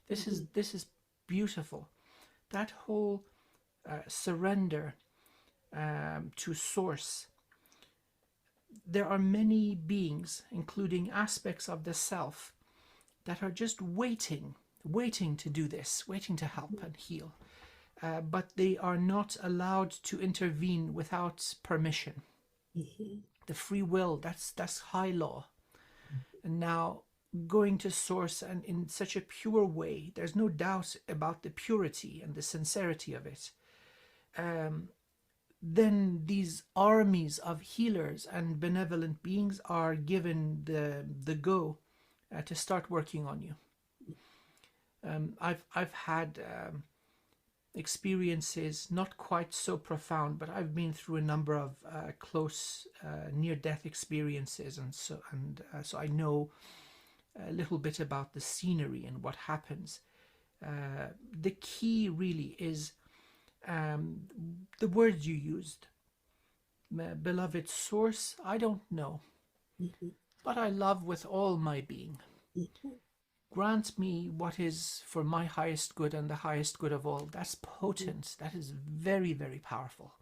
This is beautiful. That whole surrender to source. There are many beings, including aspects of the self, that are just waiting to do this, waiting to help and heal. But they are not allowed to intervene without permission. The free will, that's high law. And now, going to source and in such a pure way, there's no doubt about the purity and the sincerity of it. Then these armies of healers and benevolent beings are given the go to start working on you. I've had experiences not quite so profound, but I've been through a number of close near-death experiences, and so I know a little bit about the scenery and what happens. The key really is the words you used. Beloved source, I don't know, but I love with all my being. Grant me what is for my highest good and the highest good of all. That's potent. That is very, very powerful.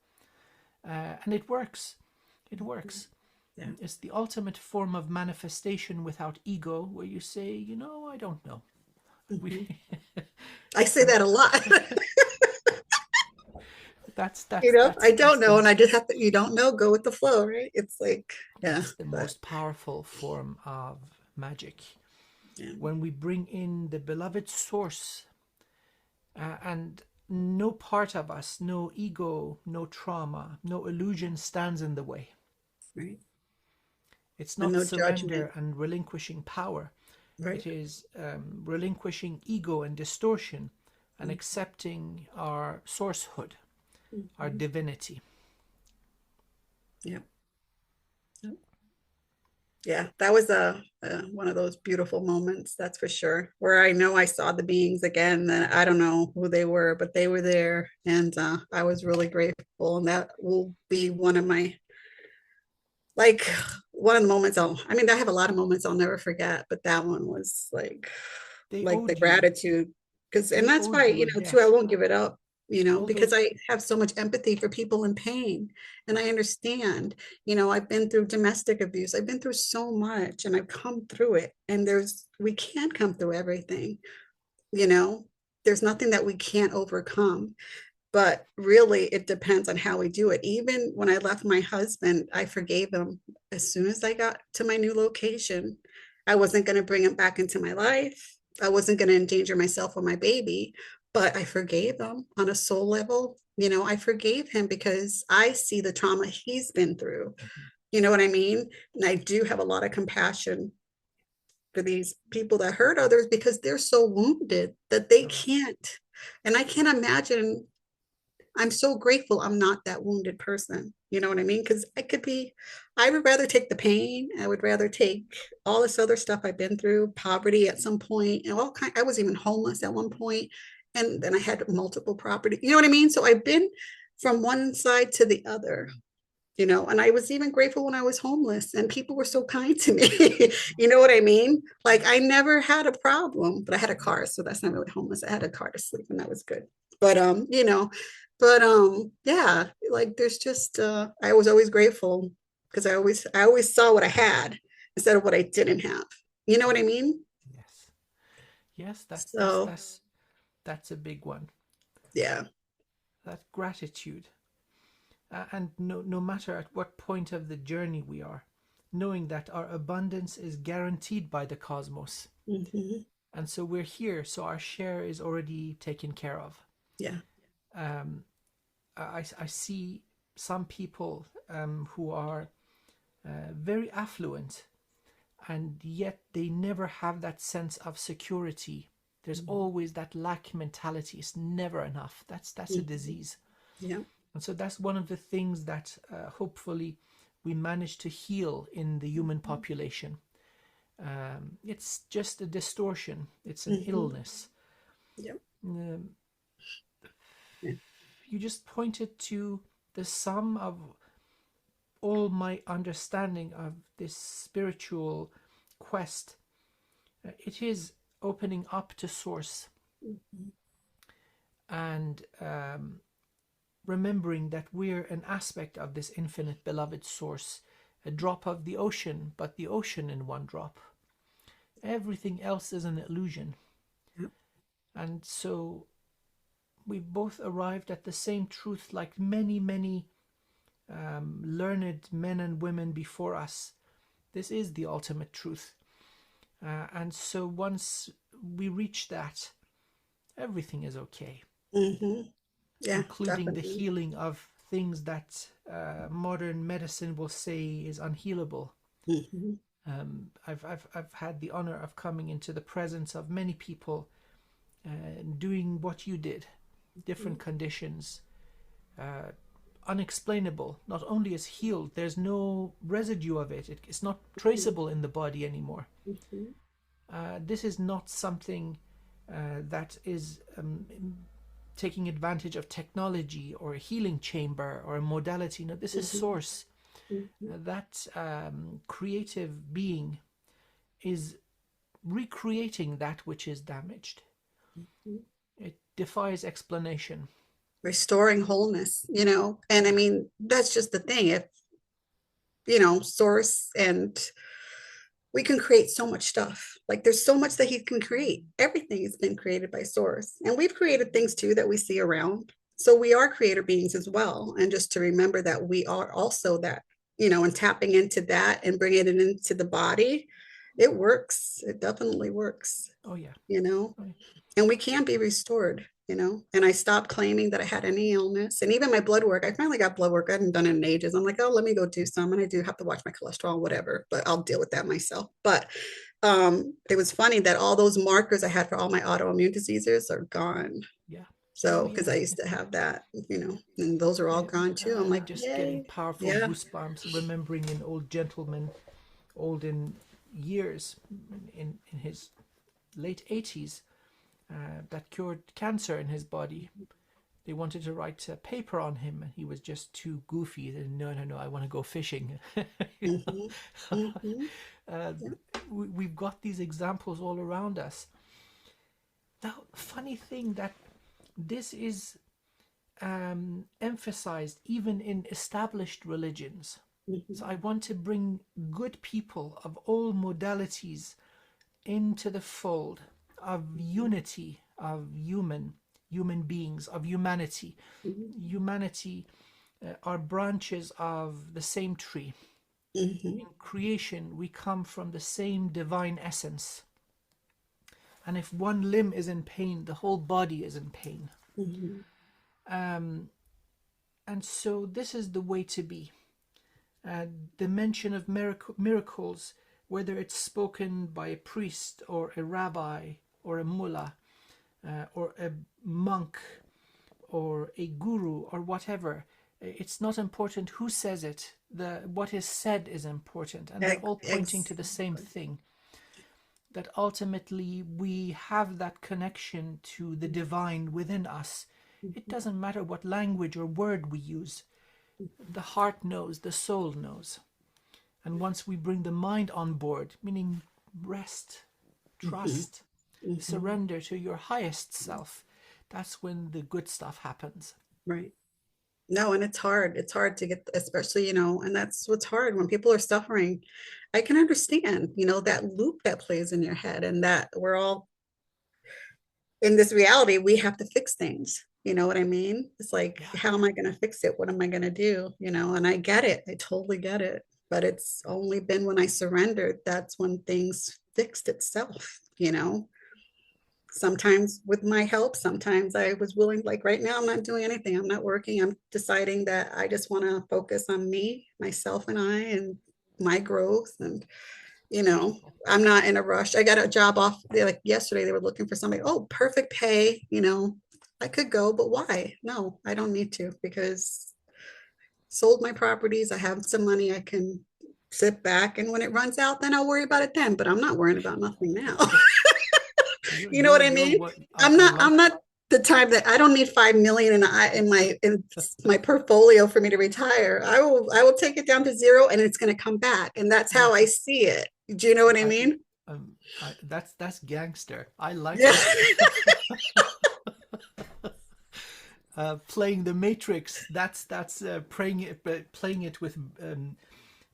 And it works. It works. yeah. It's the ultimate form of manifestation without ego, where you say, I don't know. I say that a lot. that's that's that's I that's don't know. the And I just have to, you don't know, go with the flow, right? It's like, yeah, that's the but most powerful form of magic. yeah. When we bring in the beloved source, and no part of us, no ego, no trauma, no illusion stands in the way. Right. It's And not no judgment. surrender and relinquishing power. It Right. is relinquishing ego and distortion and accepting our sourcehood, our Mm-hmm. divinity. Yeah. Yeah, that was a one of those beautiful moments, that's for sure. Where I know I saw the beings again, and I don't know who they were, but they were there, and I was really grateful. And that will be one of my like one of the moments I mean, I have a lot of moments I'll never forget, but that one was They like the owed you. gratitude, because and They that's owed why you a too, I debt. won't give it up. Although, because I have so much empathy for people in pain, and I understand. I've been through domestic abuse. I've been through so much, and I've come through it. And we can't come through everything, you know, there's nothing that we can't overcome. But really, it depends on how we do it. Even when I left my husband, I forgave him as soon as I got to my new location. I wasn't going to bring him back into my life. I wasn't going to endanger myself or my baby, but I forgave him on a soul level. I forgave him because I see the trauma he's been through. You know what I mean? And I do have a lot of compassion for these people that hurt others because they're so wounded that they can't. And I can't imagine. I'm so grateful I'm not that wounded person. You know what I mean? Because I would rather take the pain. I would rather take all this other stuff I've been through, poverty at some point, and I was even homeless at one point, and then I had multiple property. You know what I mean? So I've been from one side to the other. And I was even grateful when I was homeless and people were so kind to me. You know what I mean? Like I never had a problem, but I had a car, so that's not really homeless. I had a car to sleep and that was good. But yeah, like there's just I was always grateful because I always saw what I had instead of what I didn't have. You know what I mean? yes, yes, So that's a big one. yeah. That gratitude, and no matter at what point of the journey we are, knowing that our abundance is guaranteed by the cosmos, Mm-hmm. and so we're here, so our share is already taken care of. Yeah. Um, I see some people who are very affluent, and yet they never have that sense of security. There's Mm-hmm. always that lack mentality. It's never enough. That's a Mm-hmm. disease. Yeah. And so that's one of the things that hopefully we manage to heal in the human population. It's just a distortion, it's an Mm-hmm. illness. Yeah. Um, Yeah. you just pointed to the sum of all my understanding of this spiritual quest. It is opening up to source Mm-hmm. and remembering that we're an aspect of this infinite beloved source, a drop of the ocean, but the ocean in one drop. Everything else is an illusion. Yeah. And so we've both arrived at the same truth like many, many learned men and women before us. This is the ultimate truth. And so once we reach that, everything is okay, Mm-hmm. Yeah, including the definitely. healing of things that modern medicine will say is unhealable. Mm-hmm. I've had the honor of coming into the presence of many people doing what you did, different conditions, uh, unexplainable. Not only is healed, there's no residue of it. It's not traceable in the body anymore. Mm-hmm. This is not something that is taking advantage of technology or a healing chamber or a modality. No, this is Mm-hmm. source. Mm-hmm. That creative being is recreating that which is damaged. Mm-hmm. It defies explanation. Restoring wholeness, and I Yeah. mean that's just the thing. If source, and we can create so much stuff. Like there's so much that he can create. Everything has been created by source, and we've created things too that we see around. So we are creator beings as well, and just to remember that we are also that, and tapping into that and bringing it into the body, it works. It definitely works. Oh yeah. you know Oh, yeah. and we can be restored. And I stopped claiming that I had any illness. And even my blood work, I finally got blood work. I hadn't done it in ages. I'm like, oh, let me go do some. And I do have to watch my cholesterol, whatever, but I'll deal with that myself. But it was funny that all those markers I had for all my autoimmune diseases are gone. Yeah. Oh So yeah. because I used to have that, and those are all Yeah. gone too. I'm like, Just getting yay. powerful Yeah. goosebumps remembering an old gentleman, old in years, in his late 80s, that cured cancer in his body. They wanted to write a paper on him, and he was just too goofy. And no, I want to go fishing. Mm-hmm. Mm-hmm. uh, Yeah. we've got these examples all around us. The funny thing that this is emphasized even in established religions. So I want to bring good people of all modalities into the fold of unity of human beings, of humanity. Humanity are branches of the same tree. In creation, we come from the same divine essence. And if one limb is in pain, the whole body is in pain. And so this is the way to be. The mention of miracles, whether it's spoken by a priest or a rabbi or a mullah or a monk or a guru or whatever, it's not important who says it. What is said is important, and they're all pointing to the same thing. That ultimately we have that connection to the divine within us. It doesn't matter what language or word we use. The heart knows, the soul knows. And once we bring the mind on board, meaning rest, trust, surrender to your highest self, that's when the good stuff happens. Right. No, and it's hard. It's hard to get, especially, and that's what's hard when people are suffering. I can understand, that loop that plays in your head, and that we're all in this reality, we have to fix things. You know what I mean? It's like, how am I going to fix it? What am I going to do? And I get it. I totally get it. But it's only been when I surrendered, that's when things fixed itself, Sometimes with my help, sometimes I was willing, like right now, I'm not doing anything. I'm not working. I'm deciding that I just want to focus on me, myself, and I, and my growth. And I'm not in a rush. I got a job off like yesterday. They were looking for somebody. Oh, perfect pay. I could go, but why? No, I don't need to, because sold my properties. I have some money. I can sit back, and when it runs out, then I'll worry about it then. But I'm not worrying about nothing now. You know what I mean? I'm not. I'm not the type that I don't need 5 million in my portfolio for me to retire. I will take it down to zero, and it's going to come back, and that's how I see it. Do you know what I mean? That's gangster. I like Yeah. Playing the Matrix. That's playing it with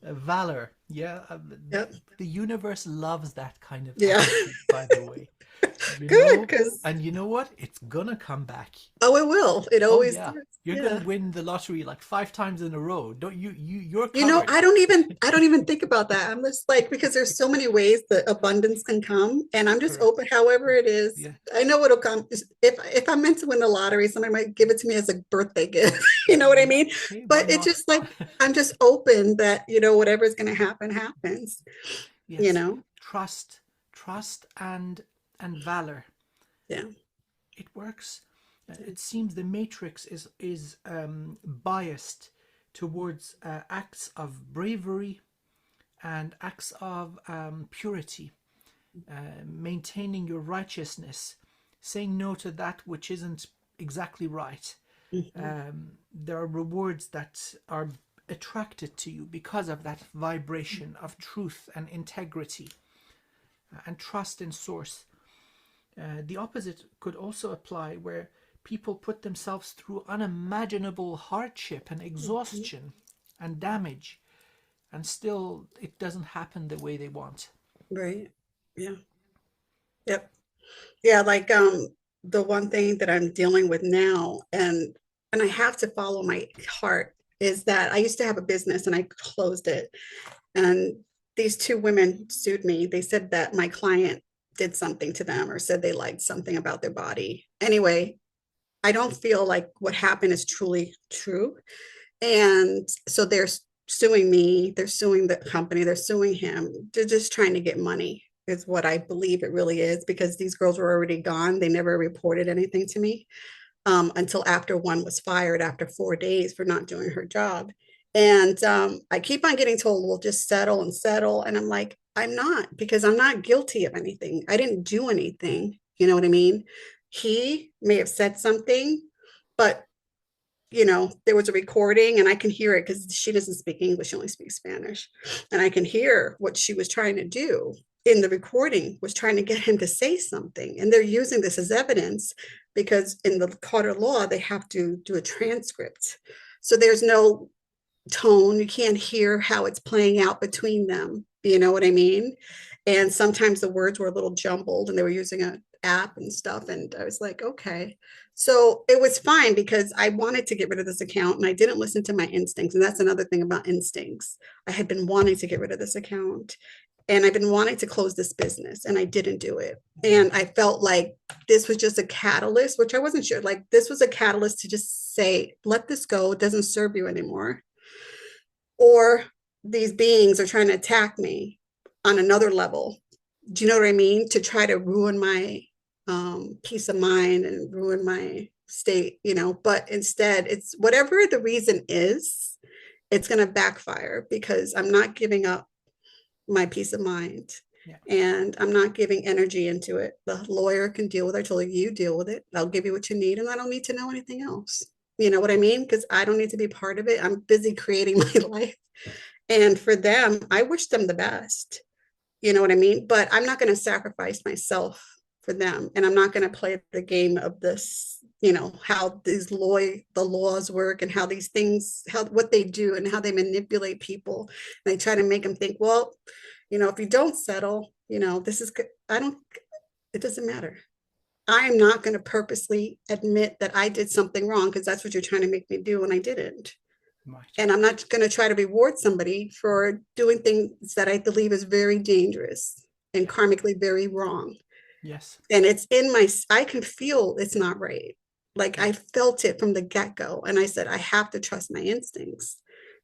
valor. Yeah, Yep. the universe loves that kind of Yeah. attitude, by the way. Good, because and you know what? It's gonna come back. oh, it will. It always does. You're Yeah. gonna win the lottery like 5 times in a row. Don't you're covered. I don't even think about that. I'm just like, because there's so many ways that abundance can come, and I'm just Correct. open however it is. Yeah. I know it'll come. If I'm meant to win the lottery, somebody might give it to me as a birthday gift. You know what I mean? Hey, why But it's not? just like, I'm just open that, whatever's going to happen happens. Yes. Trust and valor. Yeah. It works. It seems the Matrix is biased towards acts of bravery and acts of purity, maintaining your righteousness, saying no to that which isn't exactly right. There are rewards that are attracted to you because of that vibration of truth and integrity and trust in source. The opposite could also apply, where people put themselves through unimaginable hardship and exhaustion and damage, and still it doesn't happen the way they want. Right. Yeah. Yep. Yeah. Like, the one thing that I'm dealing with now, and I have to follow my heart, is that I used to have a business and I closed it. And these two women sued me. They said that my client did something to them, or said they liked something about their body. Anyway, I don't feel like what happened is truly true. And so they're suing me, they're suing the company, they're suing him. They're just trying to get money, is what I believe it really is, because these girls were already gone. They never reported anything to me, until after one was fired after 4 days for not doing her job. And I keep on getting told, we'll just settle and settle. And I'm like, I'm not, because I'm not guilty of anything. I didn't do anything. You know what I mean? He may have said something, but there was a recording and I can hear it, because she doesn't speak English, she only speaks Spanish. And I can hear what she was trying to do. in the recording was trying to get him to say something. And they're using this as evidence because in the Carter law, they have to do a transcript. So there's no tone. You can't hear how it's playing out between them. You know what I mean? And sometimes the words were a little jumbled and they were using an app and stuff. And I was like, okay. So it was fine because I wanted to get rid of this account and I didn't listen to my instincts. And that's another thing about instincts. I had been wanting to get rid of this account and I've been wanting to close this business and I didn't do it. And I felt like this was just a catalyst, which I wasn't sure. Like this was a catalyst to just say, let this go. It doesn't serve you anymore. Or these beings are trying to attack me on another level. Do you know what I mean? To try to ruin my peace of mind and ruin my state, you know, but instead it's whatever the reason is, it's going to backfire because I'm not giving up my peace of mind. Yeah. And I'm not giving energy into it. The lawyer can deal with it. I told you deal with it. I'll give you what you need, and I don't need to know anything else. You know what I mean? Because I don't need to be part of it. I'm busy creating my life. And for them, I wish them the best. You know what I mean? But I'm not going to sacrifice myself for them. And I'm not going to play the game of this, you know, how the laws work and how these things, how what they do and how they manipulate people. And they try to make them think, well, you know, if you don't settle, you know, this is, I don't, it doesn't matter. I'm not going to purposely admit that I did something wrong because that's what you're trying to make me do and I didn't. Right. And I'm not going to try to reward somebody for doing things that I believe is very dangerous and karmically very wrong. Yes. And it's in I can feel it's not right. Like I felt it from the get-go. And I said, I have to trust my instincts,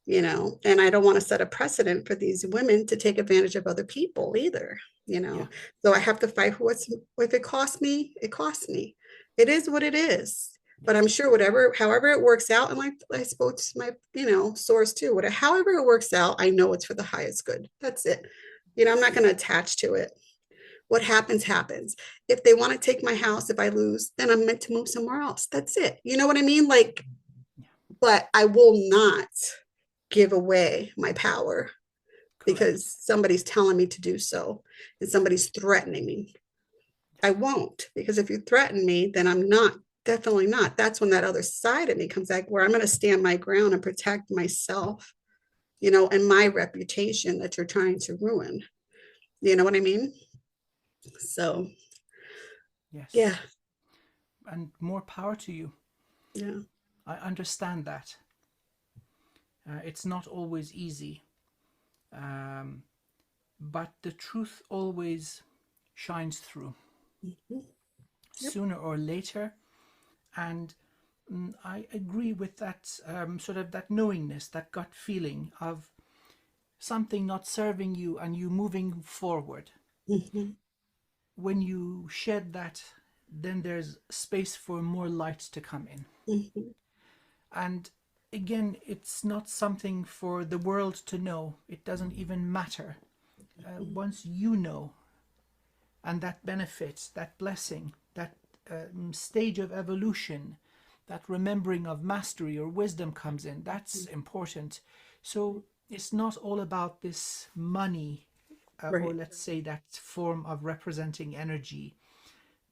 you know, and I don't want to set a precedent for these women to take advantage of other people either, you know. Yeah. So I have to fight for if it costs me, it costs me. It is what it is. But I'm sure however it works out, and like I spoke to my, you know, source too, however it works out, I know it's for the highest good. That's it. You know, I'm not going to attach to it. What happens, happens. If they want to take my house, if I lose, then I'm meant to move somewhere else. That's it. You know what I mean? Like, but I will not give away my power because somebody's telling me to do so and somebody's threatening me. I won't, because if you threaten me, then I'm not, definitely not. That's when that other side of me comes back where I'm going to stand my ground and protect myself, you know, and my reputation that you're trying to ruin. You know what I mean? So, Yes. yeah. And more power to you. Yeah. I understand that. It's not always easy. But the truth always shines through. Mm-hmm. Yep. Sooner or later. And I agree with that sort of that knowingness, that gut feeling of something not serving you and you moving forward. Mm-hmm. When you shed that, then there's space for more light to come in. Mm-hmm. And again, it's not something for the world to know. It doesn't even matter. Once you know, and that benefit, that blessing, that stage of evolution, that remembering of mastery or wisdom comes in, that's important. So it's not all about this money, Right. or let's say that form of representing energy.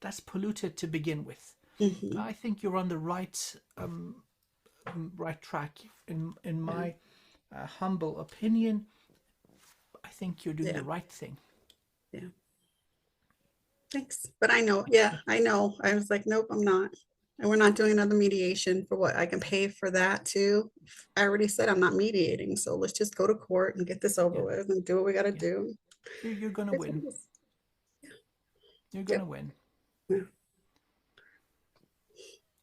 That's polluted to begin with. Mm-hmm. I think you're on the right track. In my humble opinion, I think you're doing the right thing. Yeah. Thanks. But I know, yeah, I know. I was like, nope, I'm not. And we're not doing another mediation for what I can pay for that too. I already said I'm not mediating. So let's just go to court and get this over with and do what we got to do. You're going to win. You're going to win. Yeah.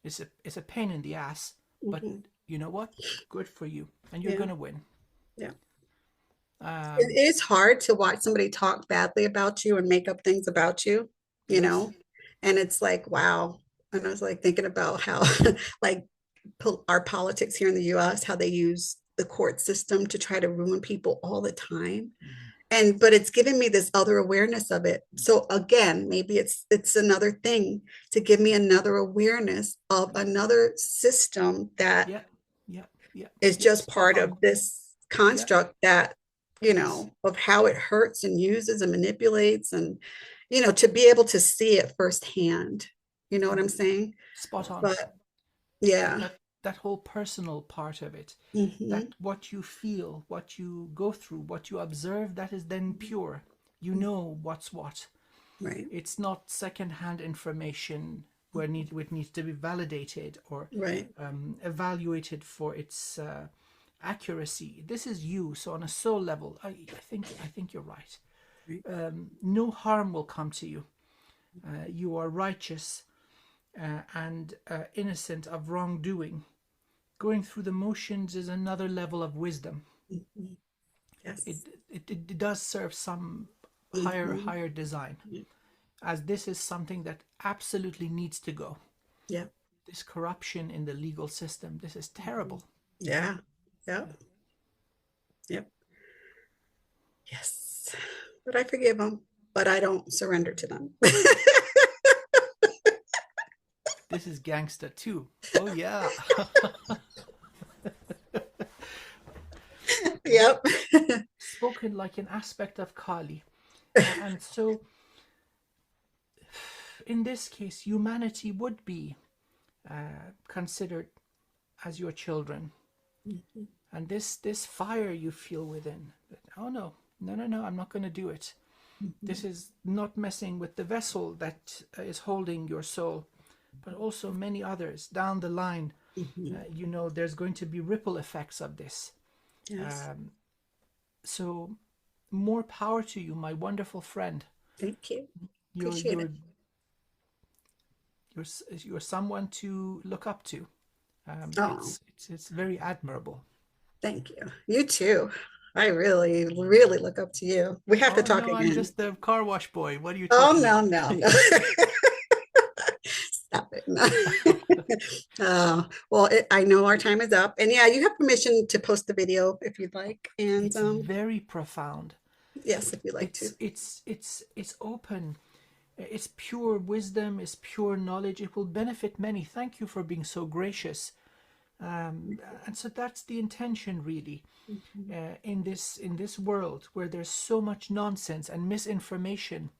It's a pain in the ass, but you know what? Good for you. And you're going to win. Yeah. It is hard to watch somebody talk badly about you and make up things about you, you know? And it's like, wow. And I was like thinking about how like our politics here in the US, how they use the court system to try to ruin people all the time. But it's given me this other awareness of it. So again, maybe it's another thing to give me another awareness of another system that is just part of this construct that Yes. of how it hurts and uses and manipulates, and, to be able to see it firsthand. You know what I'm saying? Spot on. But yeah. That whole personal part of it, that Hmm. what you feel, what you go through, what you observe, that is then pure. You know what's what. Right. It's not second-hand information which needs to be validated or Right. evaluated for its accuracy. This is you. So on a soul level, I think you're right. Right. No harm will come to you. You are righteous and innocent of wrongdoing. Going through the motions is another level of wisdom. Mhm. It Yes. it does serve some Hmm. higher design, as this is something that absolutely needs to go. Yeah. This corruption in the legal system, this is Mhm. terrible. Yeah. Yep. Yep. Yes. But I forgive them, but I don't surrender to them. This is gangster too. Oh yeah. Well, Yep. spoken like an aspect of Kali. And so in this case, humanity would be considered as your children. Mhm. And this fire you feel within, oh no, no, I'm not going to do it. This Mhm. is not messing with the vessel that is holding your soul, but also many others down the line. Mhm. There's going to be ripple effects of this. Yes. Um, so more power to you, my wonderful friend. Thank you. You're Appreciate you're it. you're you're someone to look up to. Oh, It's very admirable. thank you. You too. I really, really look up to you. We have to Oh talk no, I'm again. just the car wash boy. What are you Oh, talking no, about? no, no. Stop it. No. Well, I know our time is up. And yeah, you have permission to post the video if you'd like. And It's very profound. yes, if you'd like to. It's open. It's pure wisdom. It's pure knowledge. It will benefit many. Thank you for being so gracious. And so that's the intention, really, Mhm. in this world where there's so much nonsense and misinformation,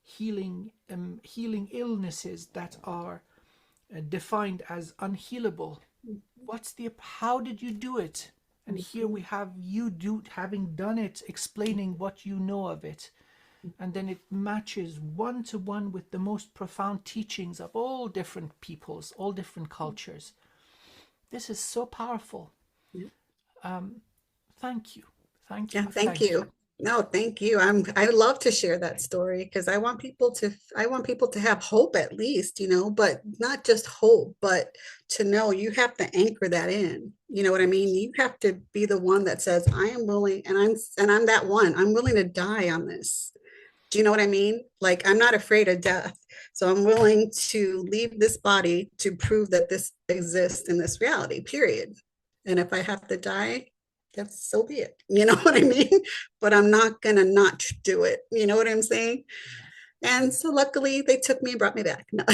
healing illnesses that are defined as unhealable. What's the How did you do it? And here Mhm. we have you having done it, explaining what you know of it, and then it matches one to one with the most profound teachings of all different peoples, all different cultures. This is so powerful. Yeah. Thank you, thank Yeah, you, thank thank you. you. No, thank you. I love to share that story because I want people to have hope at least, but not just hope, but to know you have to anchor that in. You know what I mean? You have to be the one that says, I am willing, and I'm that one. I'm willing to die on this. Do you know what I mean? Like, I'm not afraid of death. So I'm willing to leave this body to prove that this exists in this reality, period. And if I have to die, that's so be it. You know what I mean? But I'm not going to not do it. You know what I'm saying? Yes. And so luckily they took me and brought me back. No.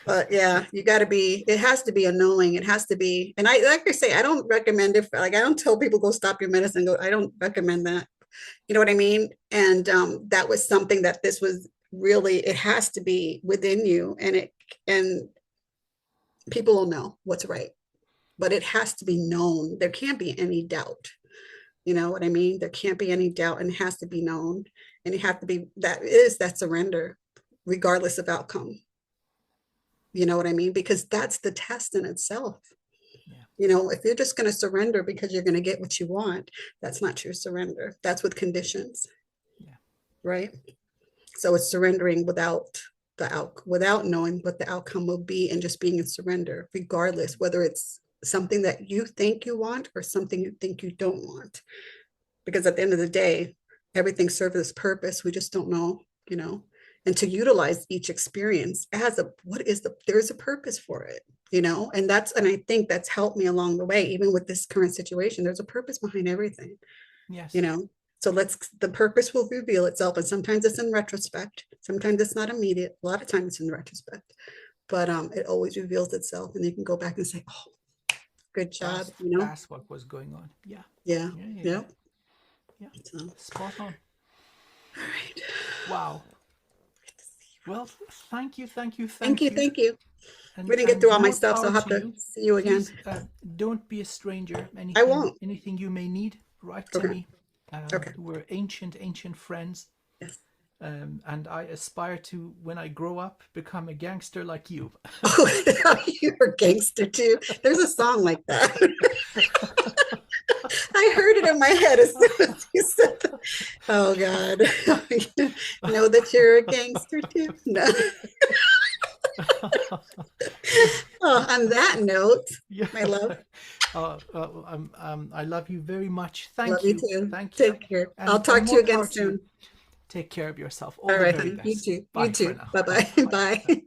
But yeah, it has to be a knowing. It has to be, and like I say, I don't recommend it. Like, I don't tell people go stop your medicine. I don't recommend that. You know what I mean? And that was something that this was really, it has to be within you, and people will know what's right, but it has to be known. There can't be any doubt. You know what I mean? There can't be any doubt, and it has to be known. And it have to be, that surrender, regardless of outcome. You know what I mean? Because that's the test in itself. Yeah, If you're just going to surrender because you're going to get what you want, that's not true surrender. That's with conditions, yeah, right? So it's surrendering without knowing what the outcome will be, and just being in surrender, regardless whether it's something that you think you want or something you think you don't want. Because at the end of the day, everything serves its purpose. We just don't know, you know. And to utilize each experience as there's a purpose for it, and I think that's helped me along the way, even with this current situation. There's a purpose behind everything, you yes, know so the purpose will reveal itself, and sometimes it's in retrospect, sometimes it's not immediate, a lot of times it's in retrospect, but it always reveals itself, and you can go back and say, oh, good job, That's you know? that's what was going on. Yeah. Yeah. Yeah, yeah, yeah. Yeah. Yeah. So, all Spot on. right. Wow. Well, thank you, thank you, Thank thank you. you. Thank you. We didn't get And through all my more stuff, so power I'll have to to you. see you again. Please don't be a stranger. I Anything, won't. anything you may need, write to Okay. me. Okay. We're ancient friends. Yes. And I aspire to, when I grow up, become a gangster like you. Oh, you're a gangster too. There's a song like that. I heard it in my head as soon as you said that. Oh God. Know that you're a gangster too? No. Oh, on that note, Yeah. my love, I love you very much. love Thank you you. too. Thank you. Take care. I'll And talk to more you again power to you. soon. Take care of yourself. All All the right, very honey. You best. too. You Bye for too. now. Bye Bye. bye. Bye. Bye.